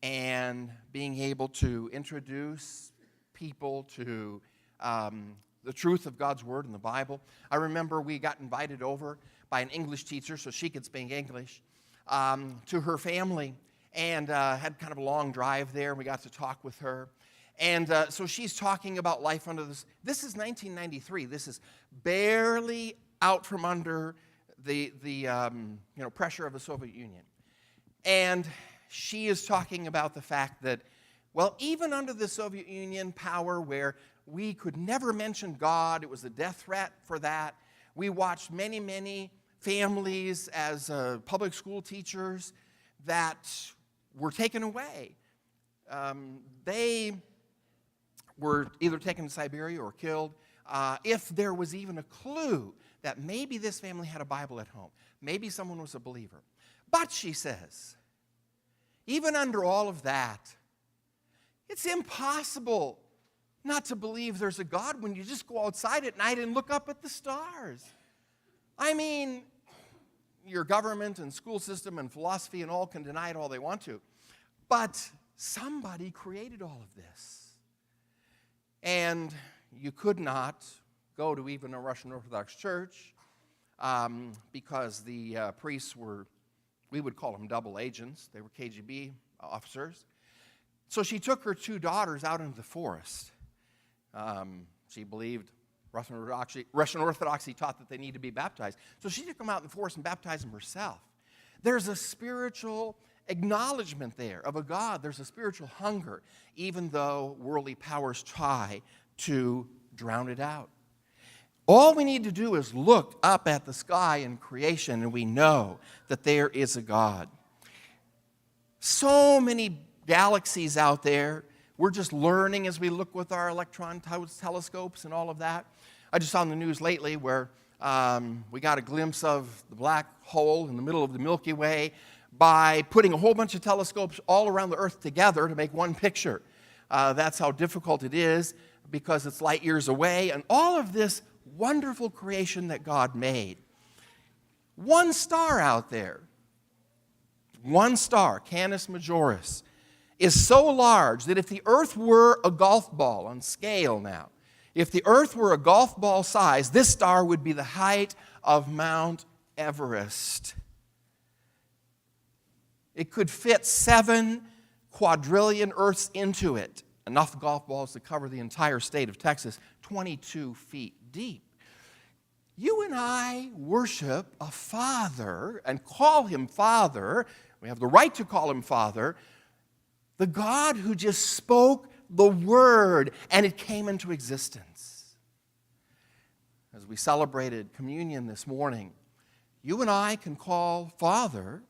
and being able to introduce people to the truth of God's Word in the Bible. I remember we got invited over by an English teacher so she could speak English to her family, and had kind of a long drive there. We got to talk with her. And so she's talking about life under this. This is 1993. This is barely out from under the pressure of the Soviet Union. And she is talking about the fact that, well, even under the Soviet Union power where we could never mention God, it was a death threat for that. We watched many, many families as public school teachers that were taken away. They were either taken to Siberia or killed if there was even a clue that maybe this family had a Bible at home. Maybe someone was a believer. But, she says, even under all of that, it's impossible not to believe there's a God when you just go outside at night and look up at the stars. I mean, your government and school system and philosophy and all can deny it all they want to. But somebody created all of this. And you could not go to even a Russian Orthodox church because the priests were, we would call them double agents. They were KGB officers. So she took her 2 daughters out into the forest. She believed Russian Orthodoxy taught that they need to be baptized. So she took them out in the forest and baptized them herself. There's a spiritual acknowledgement there of a God. There's a spiritual hunger, even though worldly powers try to drown it out. All we need to do is look up at the sky and creation, and we know that there is a God. So many galaxies out there. We're just learning as we look with our electron telescopes and all of that. I just saw in the news lately where we got a glimpse of the black hole in the middle of the Milky Way by putting a whole bunch of telescopes all around the Earth together to make one picture. That's how difficult it is because it's light years away, and all of this wonderful creation that God made. One star out there, one star, Canis Majoris, is so large that if the Earth were a golf ball on scale now, if the Earth were a golf ball size, this star would be the height of Mount Everest. It could fit 7 quadrillion Earths into it, enough golf balls to cover the entire state of Texas, 22 feet deep. You and I worship a Father and call him Father. We have the right to call him Father. The God who just spoke the word and it came into existence. As we celebrated communion this morning, you and I can call Father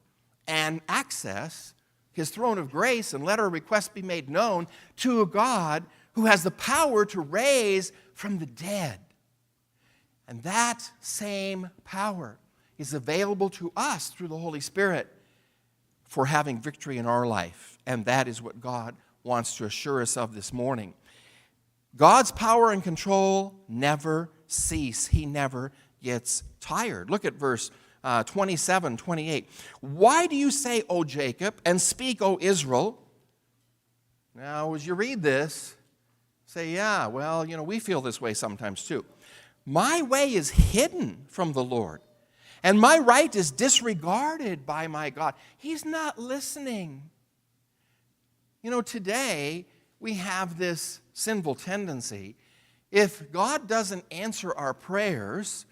and access his throne of grace and let our requests be made known to a God who has the power to raise from the dead. And that same power is available to us through the Holy Spirit for having victory in our life. And that is what God wants to assure us of this morning. God's power and control never cease. He never gets tired. Look at verse 27, 28. Why do you say, O Jacob, and speak, O Israel? Now, as you read this, say, yeah, well, we feel this way sometimes too. My way is hidden from the Lord, and my right is disregarded by my God. He's not listening. Today we have this sinful tendency. If God doesn't answer our prayers,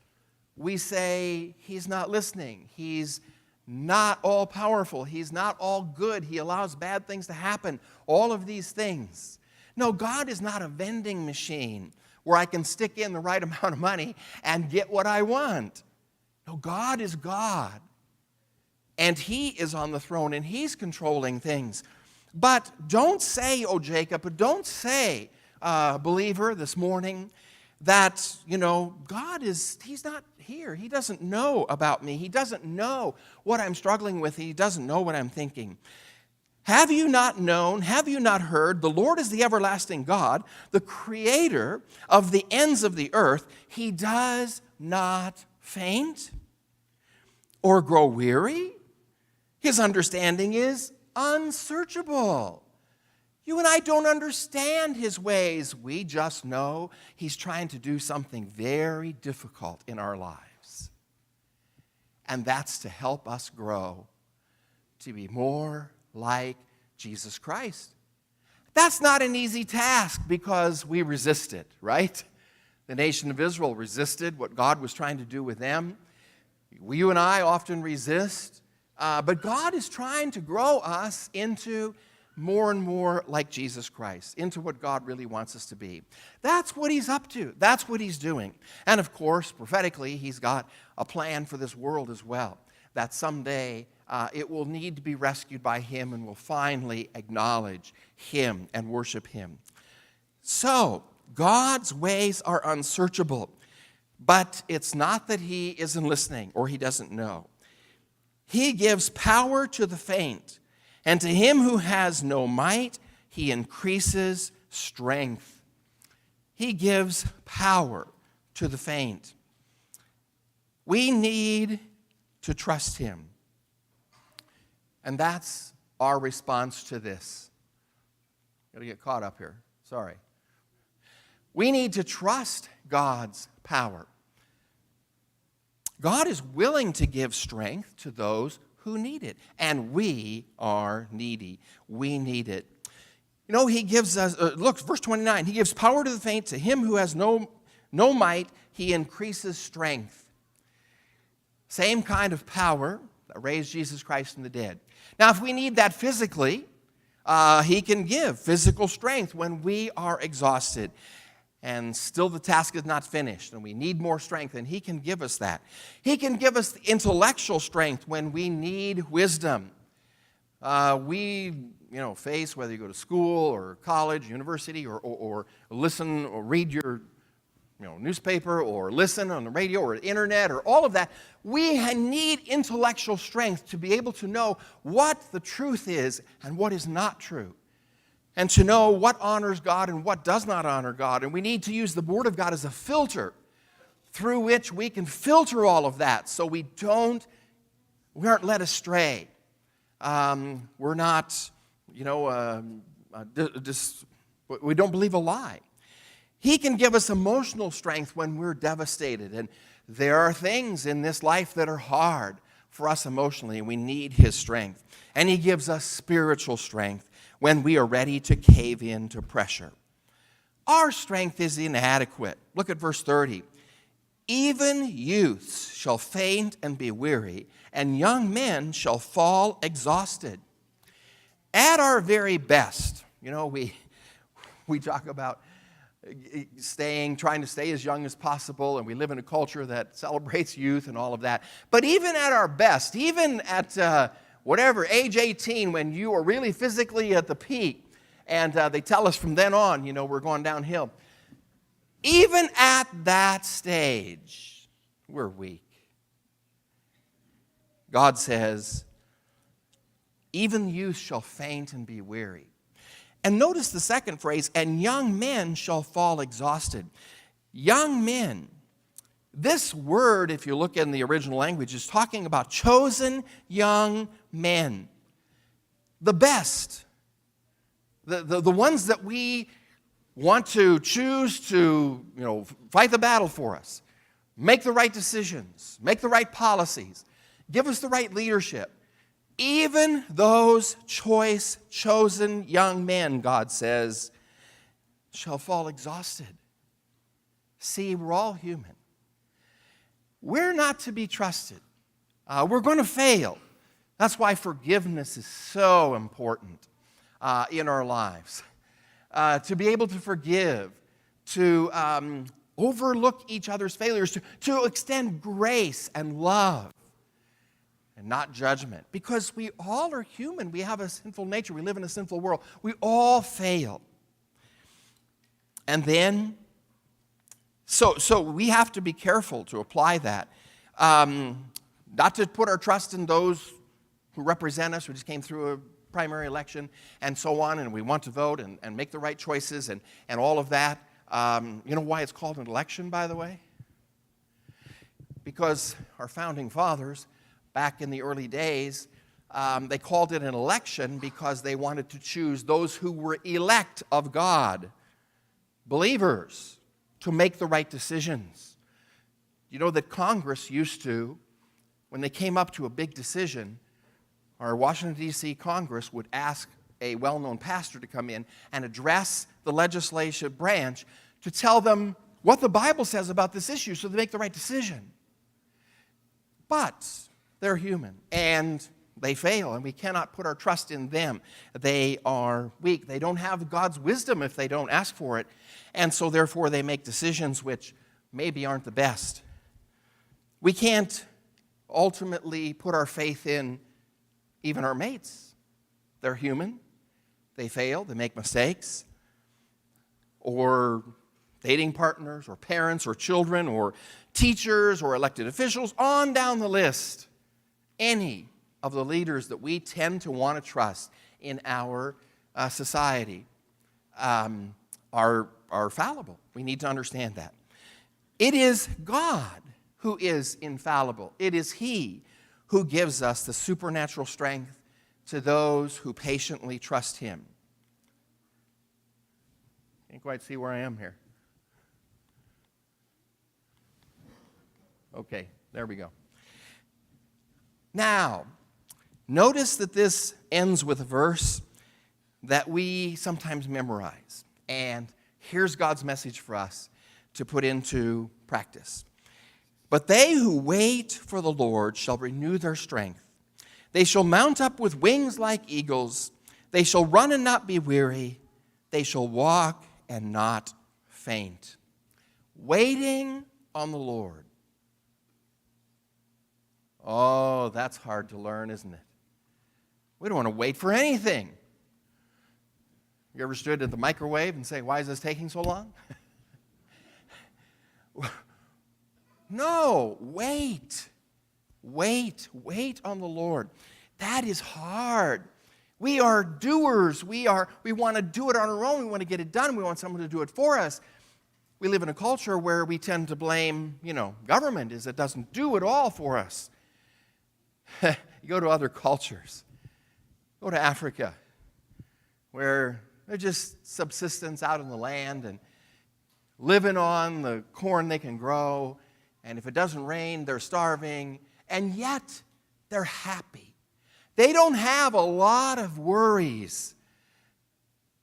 we say he's not listening. He's not all powerful. He's not all good. He allows bad things to happen. All of these things. No, God is not a vending machine where I can stick in the right amount of money and get what I want. No, God is God. And he is on the throne and he's controlling things. But don't say, oh Jacob, don't say, believer, this morning, that, God he's not here. He doesn't know about me. He doesn't know what I'm struggling with. He doesn't know what I'm thinking. Have you not known, have you not heard, the Lord is the everlasting God, the creator of the ends of the earth. He does not faint or grow weary. His understanding is unsearchable. You and I don't understand his ways. We just know he's trying to do something very difficult in our lives. And that's to help us grow to be more like Jesus Christ. That's not an easy task because we resist it, right? The nation of Israel resisted what God was trying to do with them. You and I often resist, but God is trying to grow us into more and more like Jesus Christ, into what God really wants us to be. That's what he's up to. That's what he's doing. And of course, prophetically, he's got a plan for this world as well, that someday it will need to be rescued by him and will finally acknowledge him and worship him. So, God's ways are unsearchable, but it's not that he isn't listening or he doesn't know. He gives power to the faint, And to him who has no might, he increases strength. He gives power to the faint. We need to trust him. And that's our response to this. Got to get caught up here. Sorry. We need to trust God's power. God is willing to give strength to those who need it. And we are needy. We need it. You know, he gives us, look, verse 29, he gives power to the faint. To him who has no might, he increases strength. Same kind of power that raised Jesus Christ from the dead. Now, if we need that physically, he can give physical strength when we are exhausted. And still the task is not finished, and we need more strength, and he can give us that. He can give us intellectual strength when we need wisdom. We face, whether you go to school or college, university, or listen or read your newspaper, or listen on the radio or the internet, or all of that, we need intellectual strength to be able to know what the truth is and what is not true, and to know what honors God and what does not honor God. And we need to use the Word of God as a filter through which we can filter all of that so we aren't led astray. We're not, we don't believe a lie. He can give us emotional strength when we're devastated. And there are things in this life that are hard for us emotionally, and we need his strength. And he gives us spiritual strength when we are ready to cave in to pressure. Our strength is inadequate. Look at verse 30. Even youths shall faint and be weary, and young men shall fall exhausted. At our very best, we talk about trying to stay as young as possible, and we live in a culture that celebrates youth and all of that. But even at our best, even at age 18, when you are really physically at the peak, and they tell us from then on, we're going downhill. Even at that stage, we're weak. God says, even youth shall faint and be weary. And notice the second phrase, and young men shall fall exhausted. Young men. This word, if you look in the original language, is talking about chosen young men. The best. The ones that we want to choose to, fight the battle for us. Make the right decisions. Make the right policies. Give us the right leadership. Even those chosen young men, God says, shall fall exhausted. See, we're all human. We're not to be trusted. We're going to fail. That's why forgiveness is so important in our lives. To be able to forgive, to overlook each other's failures, to extend grace and love and not judgment. Because we all are human. We have a sinful nature. We live in a sinful world. We all fail. And then, so we have to be careful to apply that. Not to put our trust in those who represent us, who just came through a primary election and so on, and we want to vote and make the right choices and all of that. You know why it's called an election, by the way? Because our founding fathers, back in the early days, they called it an election because they wanted to choose those who were elect of God, believers, to make the right decisions. You know that Congress used to, when they came up to a big decision, our Washington, D.C. Congress would ask a well-known pastor to come in and address the legislative branch to tell them what the Bible says about this issue so they make the right decision. But they're human, and they fail, and we cannot put our trust in them. They are weak. They don't have God's wisdom if they don't ask for it, and so therefore they make decisions which maybe aren't the best. We can't ultimately put our faith in even our mates. They're human. They fail. They make mistakes. Or dating partners, or parents, or children, or teachers, or elected officials, on down the list. Any of the leaders that we tend to want to trust in our society are fallible. We need to understand that. It is God who is infallible. It is He who gives us the supernatural strength to those who patiently trust Him. Can't quite see where I am here. Okay, there we go. Now, notice that this ends with a verse that we sometimes memorize. And here's God's message for us to put into practice. But they who wait for the Lord shall renew their strength. They shall mount up with wings like eagles. They shall run and not be weary. They shall walk and not faint. Waiting on the Lord. Oh, that's hard to learn, isn't it? We don't want to wait for anything. You ever stood at the microwave and say, why is this taking so long? No, wait. Wait on the Lord. That is hard. We are doers. We want to do it on our own. We want to get it done. We want someone to do it for us. We live in a culture where we tend to blame, government is it doesn't do it all for us. You go to other cultures. Go to Africa, where they're just subsistence out in the land and living on the corn they can grow. And if it doesn't rain, they're starving. And yet, they're happy. They don't have a lot of worries.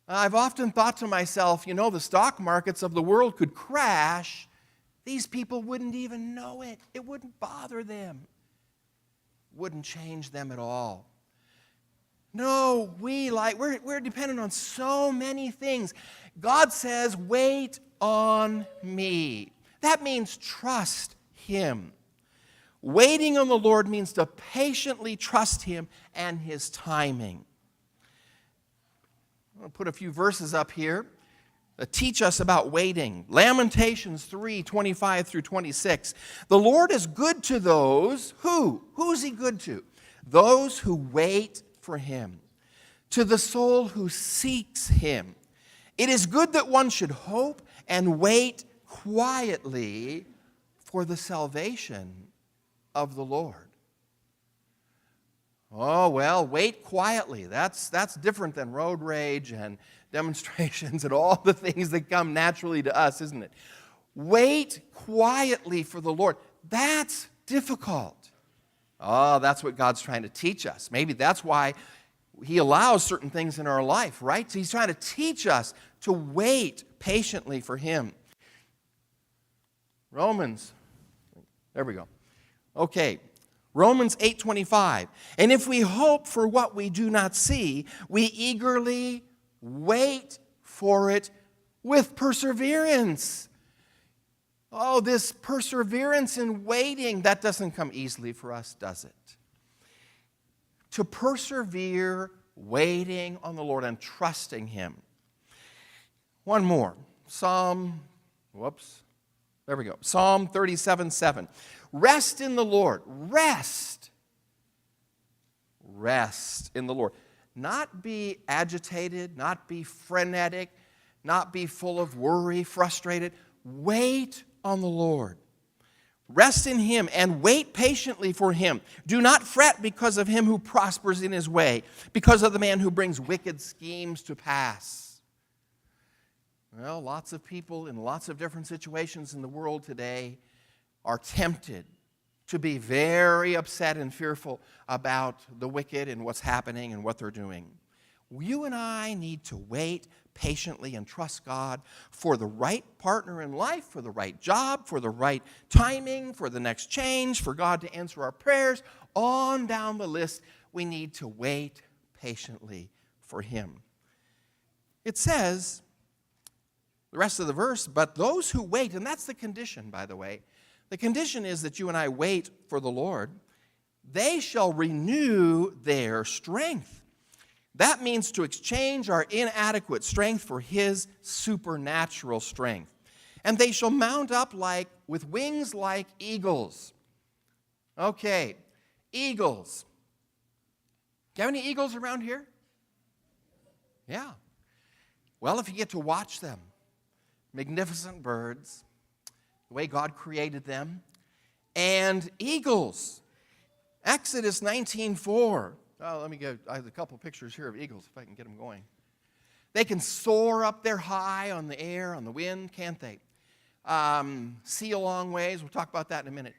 I've often thought to myself, the stock markets of the world could crash. These people wouldn't even know it. It wouldn't bother them. Wouldn't change them at all. No, we're dependent on so many things. God says, wait on me. That means trust Him. Waiting on the Lord means to patiently trust Him and His timing. I'm going to put a few verses up here that teach us about waiting. Lamentations 3:25 through 26. The Lord is good to those who? Who's He good to? Those who wait for Him. To the soul who seeks Him. It is good that one should hope and wait quietly for the salvation of the Lord. Oh, well, wait quietly. That's different than road rage and demonstrations and all the things that come naturally to us, isn't it? Wait quietly for the Lord. That's difficult. Oh, that's what God's trying to teach us. Maybe that's why He allows certain things in our life, right? So He's trying to teach us to wait patiently for Him. Romans, there we go. Okay, Romans 8:25. And if we hope for what we do not see, we eagerly wait for it with perseverance. Oh, this perseverance in waiting, that doesn't come easily for us, does it? To persevere waiting on the Lord and trusting Him. One more. Psalm 37:7. Rest in the Lord. Rest. Rest in the Lord. Not be agitated, not be frenetic, not be full of worry, frustrated. Wait on the Lord. Rest in Him and wait patiently for Him. Do not fret because of him who prospers in his way, because of the man who brings wicked schemes to pass. Well, lots of people in lots of different situations in the world today are tempted to be very upset and fearful about the wicked and what's happening and what they're doing. You and I need to wait patiently and trust God for the right partner in life, for the right job, for the right timing, for the next change, for God to answer our prayers. On down the list, we need to wait patiently for Him. It says, the rest of the verse, but those who wait, and that's the condition, by the way. The condition is that you and I wait for the Lord. They shall renew their strength. That means to exchange our inadequate strength for His supernatural strength. And they shall mount up with wings like eagles. Okay, eagles. Do you have any eagles around here? Yeah. Well, if you get to watch them, magnificent birds, the way God created them, and eagles. Exodus 19:4. Oh, let me go. I have a couple pictures here of eagles, if I can get them going. They can soar up there high on the air, on the wind, can't they? See a long ways. We'll talk about that in a minute.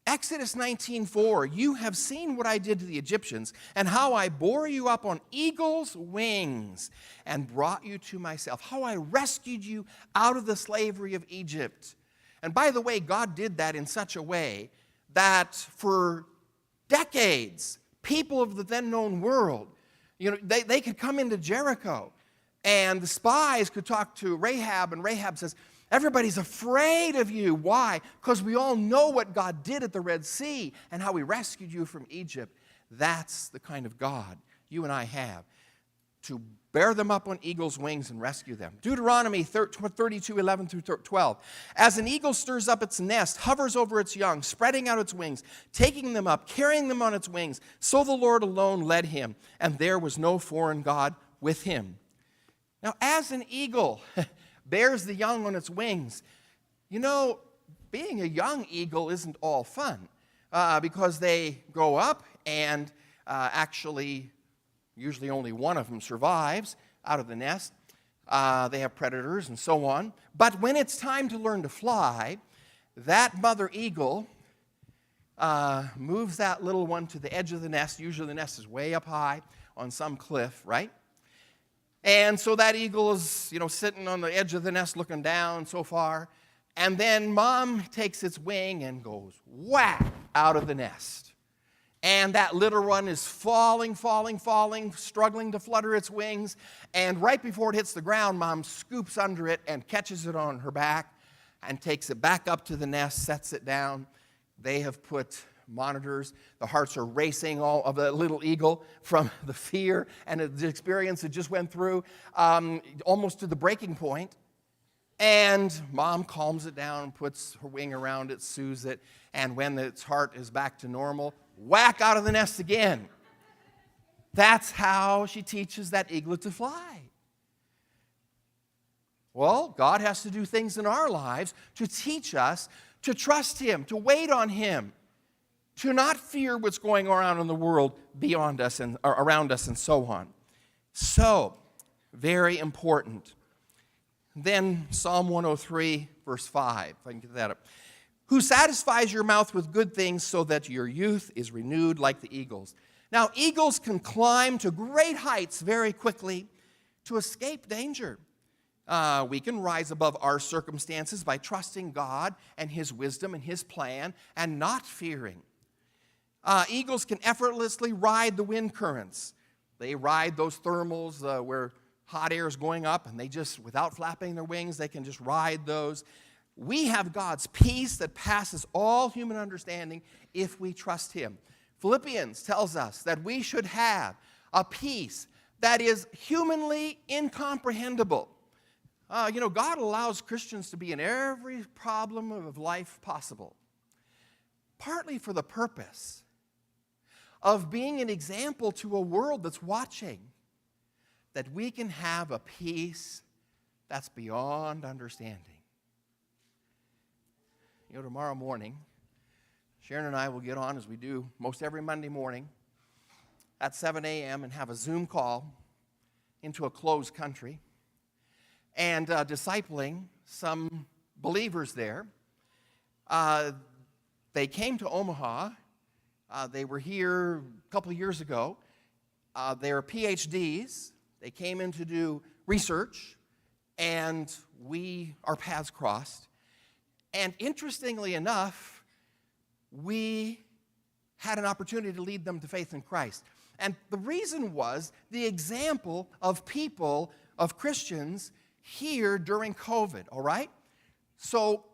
Exodus 19:4, you have seen what I did to the Egyptians and how I bore you up on eagle's wings and brought you to myself, how I rescued you out of the slavery of Egypt. And by the way, God did that in such a way that for decades, people of the then known world, they could come into Jericho and the spies could talk to Rahab, and Rahab says, everybody's afraid of you. Why? Because we all know what God did at the Red Sea and how he rescued you from Egypt. That's the kind of God you and I have, to bear them up on eagle's wings and rescue them. Deuteronomy 32:11-12. As an eagle stirs up its nest, hovers over its young, spreading out its wings, taking them up, carrying them on its wings, so the Lord alone led him, and there was no foreign God with him. Now, as an eagle bears the young on its wings, being a young eagle isn't all fun because they grow up and actually, usually only one of them survives out of the nest. They have predators and so on. But when it's time to learn to fly, that mother eagle moves that little one to the edge of the nest. Usually the nest is way up high on some cliff, right? And so that eagle is, sitting on the edge of the nest looking down so far. And then mom takes its wing and goes whack out of the nest. And that little one is falling, struggling to flutter its wings. And right before it hits the ground, mom scoops under it and catches it on her back and takes it back up to the nest, sets it down. They have put monitors. The hearts are racing, all of the little eagle, from the fear and the experience it just went through, almost to the breaking point. And mom calms it down, puts her wing around it, soothes it, and when its heart is back to normal, whack out of the nest again. That's how she teaches that eaglet to fly. Well, God has to do things in our lives to teach us to trust him, to wait on him, to not fear what's going on in the world beyond us and around us and so on. So, very important. Then Psalm 103, verse 5, if I can get that up. Who satisfies your mouth with good things so that your youth is renewed like the eagles. Now, eagles can climb to great heights very quickly to escape danger. We can rise above our circumstances by trusting God and his wisdom and his plan and not fearing. Eagles can effortlessly ride the wind currents. They ride those thermals where hot air is going up, and they just, without flapping their wings, they can just ride those. We have God's peace that passes all human understanding if we trust him. Philippians tells us that we should have a peace that is humanly incomprehensible. God allows Christians to be in every problem of life possible, partly for the purpose of being an example to a world that's watching, that we can have a peace that's beyond understanding. Tomorrow morning, Sharon and I will get on, as we do most every Monday morning, at 7 a.m. and have a Zoom call into a closed country and discipling some believers there. They came to Omaha. They were here a couple of years ago. They're PhDs. They came in to do research, and our paths crossed. And interestingly enough, we had an opportunity to lead them to faith in Christ. And the reason was the example of people, of Christians, here during COVID, all right? So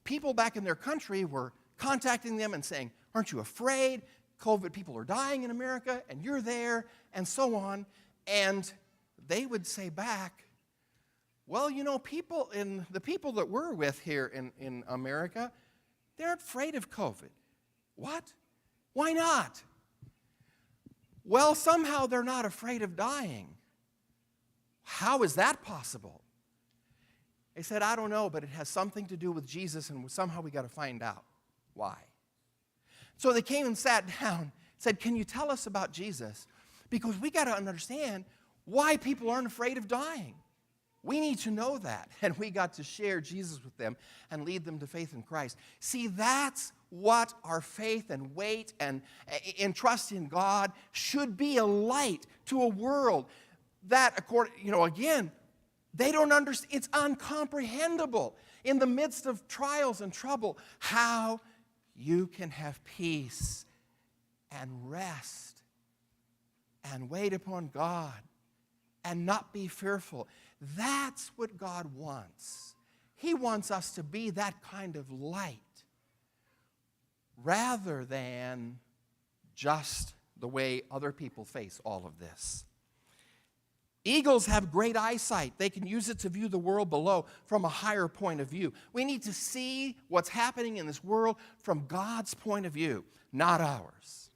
people back in their country were contacting them and saying, aren't you afraid? COVID, people are dying in America, and you're there, and so on. And they would say back, well, the people that we're with here in America, they're afraid of COVID. What? Why not? Well, somehow they're not afraid of dying. How is that possible? They said, I don't know, but it has something to do with Jesus, and somehow we got to find out why. So they came and sat down, said, can you tell us about Jesus? Because we got to understand why people aren't afraid of dying. We need to know that. And we got to share Jesus with them and lead them to faith in Christ. See, that's what our faith and weight and trust in God should be, a light to a world that, again, they don't understand. It's incomprehensible in the midst of trials and trouble how you can have peace and rest and wait upon God and not be fearful. That's what God wants. He wants us to be that kind of light rather than just the way other people face all of this. Eagles have great eyesight. They can use it to view the world below from a higher point of view. We need to see what's happening in this world from God's point of view, not ours.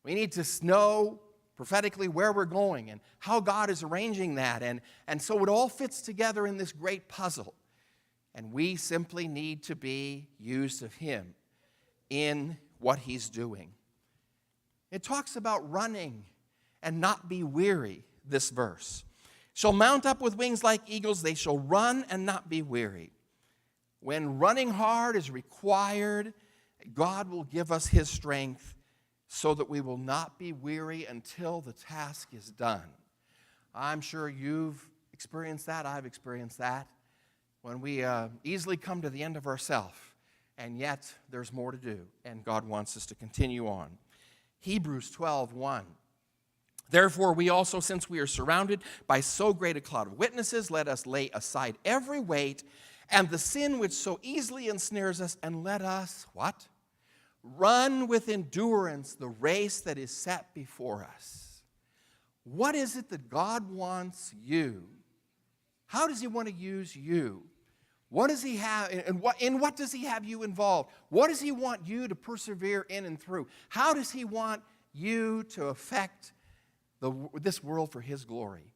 We need to know prophetically where we're going and how God is arranging that. And so it all fits together in this great puzzle. And we simply need to be used of Him in what He's doing. It talks about running and not be weary, this verse. Shall mount up with wings like eagles, they shall run and not be weary. When running hard is required, God will give us His strength so that we will not be weary until the task is done. I'm sure you've experienced that. I've experienced that. When we easily come to the end of ourselves, and yet there's more to do, and God wants us to continue on. Hebrews 12:1. Therefore, we also, since we are surrounded by so great a cloud of witnesses, let us lay aside every weight and the sin which so easily ensnares us, and let us, what? Run with endurance the race that is set before us. What is it that God wants you? How does He want to use you? What does He have, and in what does He have you involved? What does He want you to persevere in and through? How does He want you to affect this world for His glory?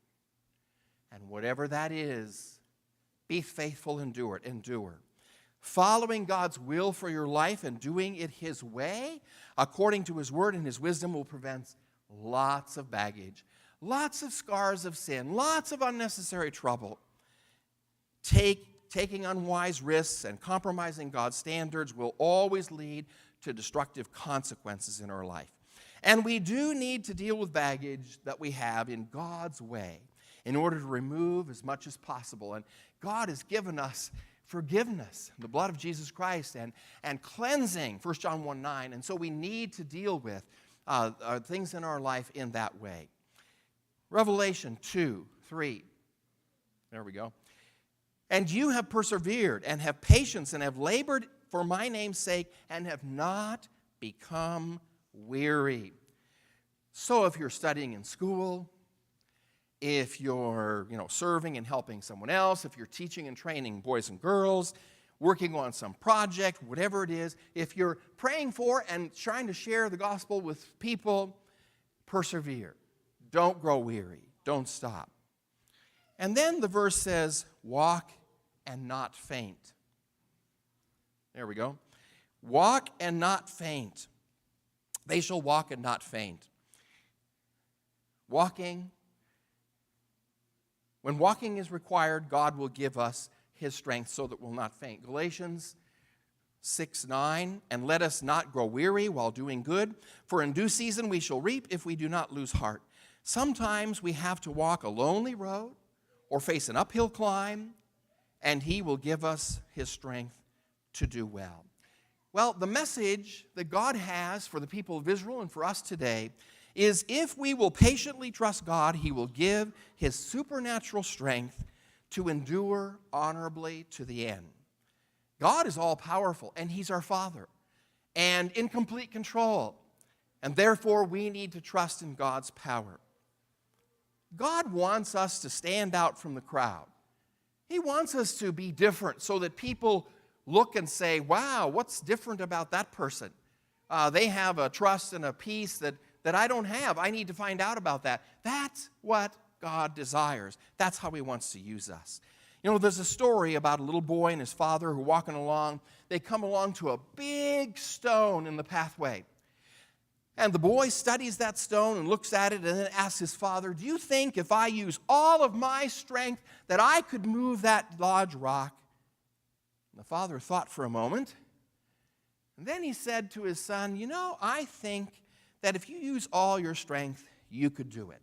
And whatever that is, be faithful, endure. Following God's will for your life and doing it His way, according to His word and His wisdom, will prevent lots of baggage, lots of scars of sin, lots of unnecessary trouble. Taking unwise risks and compromising God's standards will always lead to destructive consequences in our life. And we do need to deal with baggage that we have in God's way in order to remove as much as possible. And God has given us forgiveness, the blood of Jesus Christ, and cleansing, 1 John 1:9. And so we need to deal with things in our life in that way. Revelation 2:3. There we go. And you have persevered and have patience and have labored for my name's sake and have not become weary. So if you're studying in school, if you're serving and helping someone else, if you're teaching and training boys and girls, working on some project, whatever it is, if you're praying for and trying to share the gospel with people, persevere. Don't grow weary. Don't stop. And then the verse says, walk and not faint. There we go. Walk and not faint. They shall walk and not faint. Walking. When walking is required, God will give us His strength so that we'll not faint. Galatians 6:9, and let us not grow weary while doing good, for in due season we shall reap if we do not lose heart. Sometimes we have to walk a lonely road or face an uphill climb, and He will give us His strength to do well. Well, the message that God has for the people of Israel and for us today is if we will patiently trust God, He will give His supernatural strength to endure honorably to the end. God is all-powerful, and He's our Father, and in complete control, and therefore we need to trust in God's power. God wants us to stand out from the crowd. He wants us to be different so that people look and say, wow, what's different about that person? They have a trust and a peace that that I don't have. I need to find out about that. That's what God desires. That's how he wants to use us. You know, there's a story about a little boy and his father who are walking along. They come along to a big stone in the pathway. And the boy studies that stone and looks at it and then asks his father, do you think if I use all of my strength that I could move that large rock? And the father thought for a moment. And then he said to his son, you know, I think that if you use all your strength, you could do it.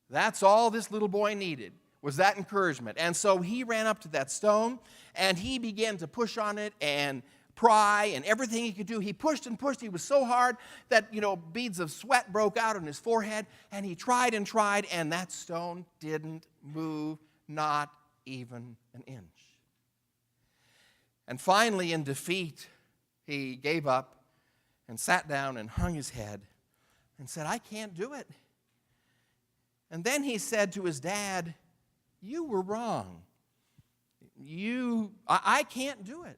That's all this little boy needed, was that encouragement. And so he ran up to that stone, and he began to push on it and pry and everything he could do. He pushed and pushed. He was so hard that, beads of sweat broke out on his forehead, and he tried, and that stone didn't move, not even an inch. And finally, in defeat, he gave up and sat down and hung his head and said, I can't do it. And then he said to his dad, you were wrong. I can't do it.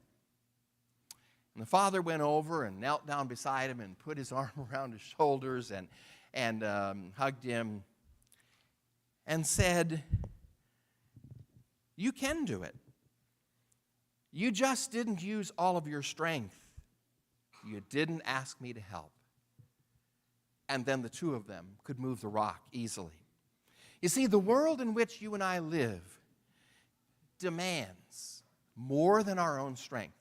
And the father went over and knelt down beside him and put his arm around his shoulders and hugged him and said, you can do it. You just didn't use all of your strength. You didn't ask me to help. And then the two of them could move the rock easily. You see, the world in which you and I live demands more than our own strength.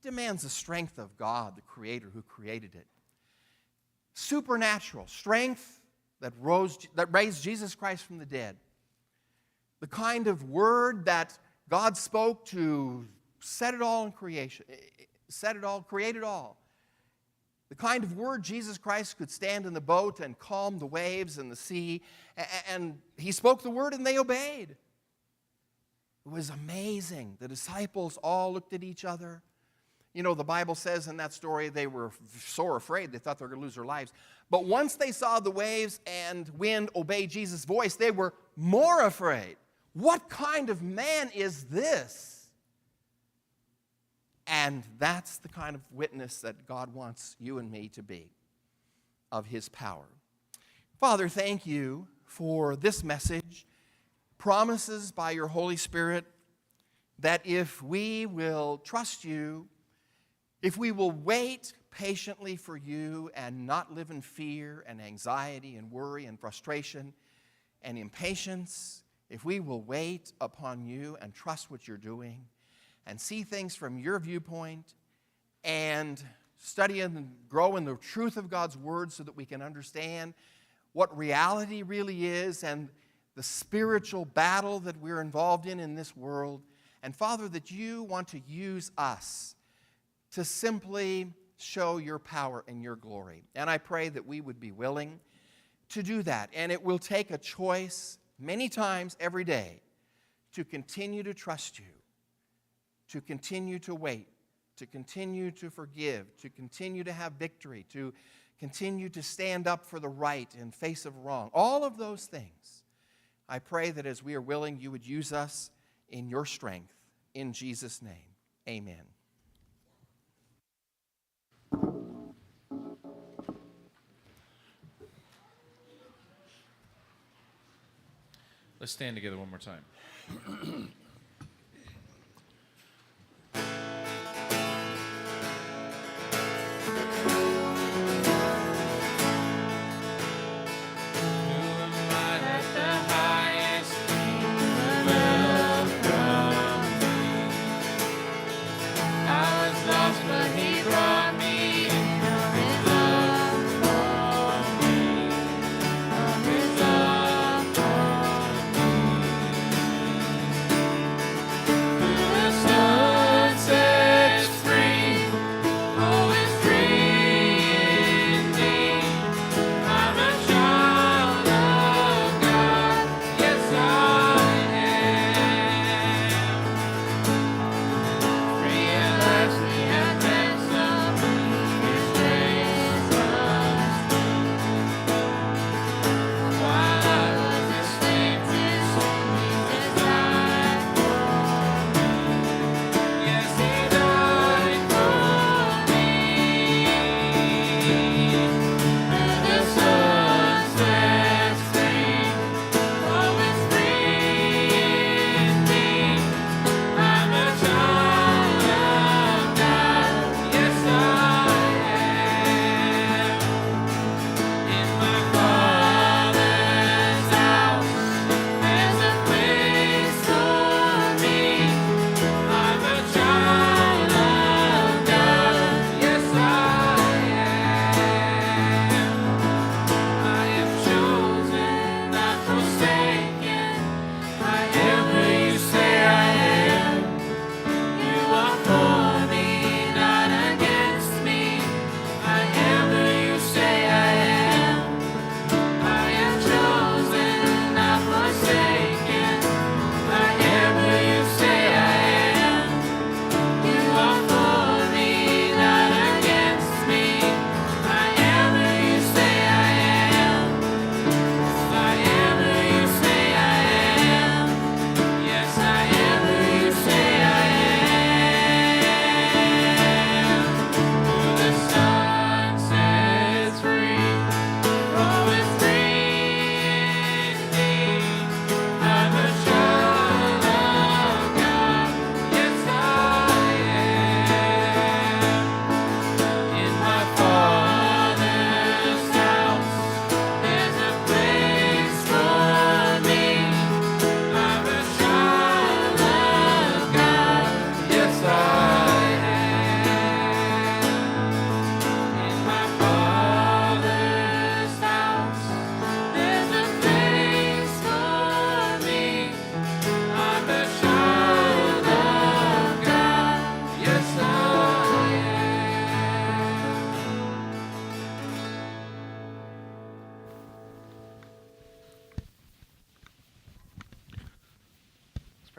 It demands the strength of God, the Creator who created it. Supernatural strength that raised Jesus Christ from the dead. The kind of word that God spoke to set it all in creation, create it all. The kind of word Jesus Christ could stand in the boat and calm the waves and the sea, and he spoke the word and they obeyed. It was amazing. The disciples all looked at each other. You know, the Bible says in that story they were so afraid they thought they were going to lose their lives. But once they saw the waves and wind obey Jesus' voice, they were more afraid. What kind of man is this? And that's the kind of witness that God wants you and me to be of his power. Father, thank you for this message. Promises by your Holy Spirit that if we will trust you, if we will wait patiently for you and not live in fear and anxiety and worry and frustration and impatience, if we will wait upon you and trust what you're doing and see things from your viewpoint and study and grow in the truth of God's word so that we can understand what reality really is and the spiritual battle that we're involved in this world. And Father, that you want to use us to simply show your power and your glory. And I pray that we would be willing to do that. And it will take a choice many times every day to continue to trust you, to continue to wait, to continue to forgive, to continue to have victory, to continue to stand up for the right in face of wrong. All of those things. I pray that as we are willing, you would use us in your strength. In Jesus' name, amen. Let's stand together one more time.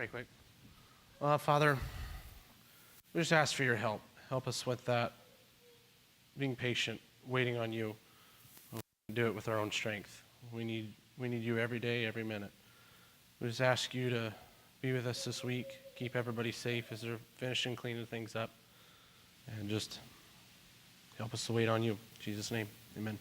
Pray quick. Father, we just ask for your help. Help us with that, being patient, waiting on you. We can't do it with our own strength. We need you every day, every minute. We just ask you to be with us this week, keep everybody safe as they're finishing cleaning things up, and just help us to wait on you. In Jesus' name, amen.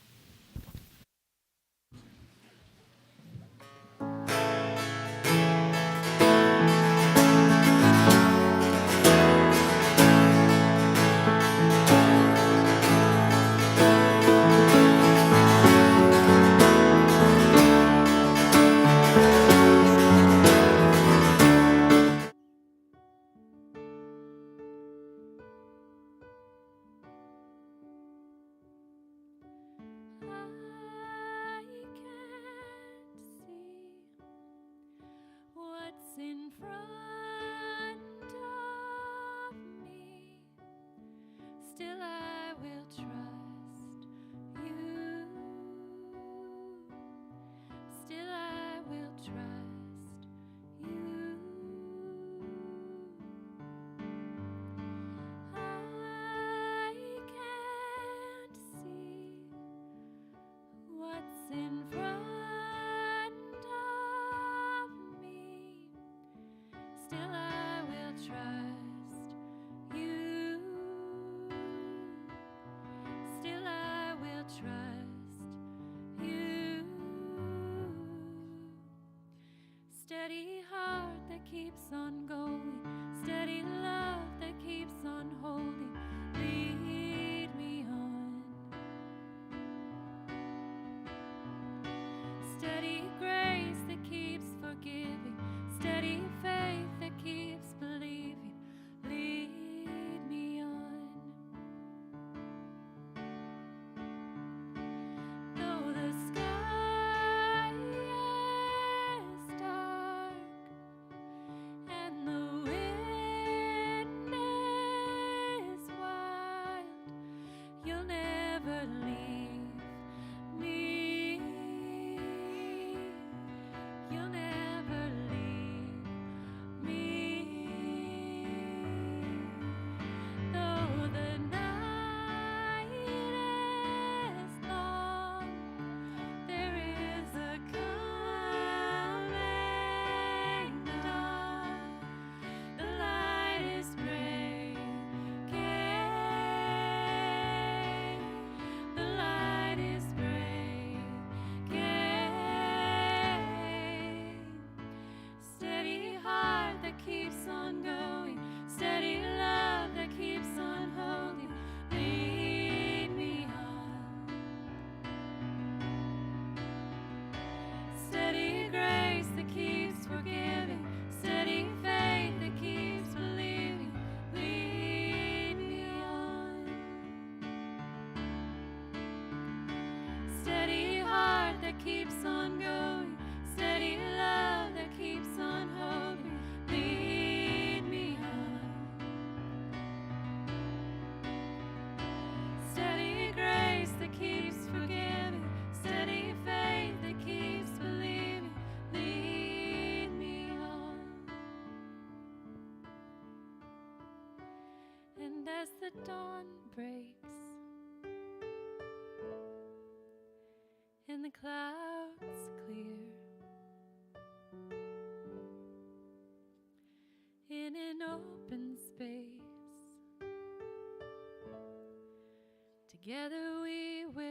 I can't see what's in front of me. Still I will trust you. Still I will trust you. I can't see what's in front of me. Still I will trust you. Still I will trust you. Steady heart that keeps on going, steady love that keeps on holding, lead me on. Steady grace that keeps forgiving, steady faith that keeps believing, lead me on. Though the sky is dark and the wind is wild, you'll never leave me. You'll never leave me. Though the night is long, there is a coming dawn. The light is breaking. The light is breaking. Steady heart that keeps on going, steady love that keeps on holding, lead me on. Steady grace that keeps forgiving, steady faith that keeps believing, lead me on. Steady heart that keeps on going, steady love that keeps on holding, lead me on. Steady grace that keeps forgiving, steady faith that keeps believing, lead me on. And as the dawn breaks and the clouds clear, in an open space, together we will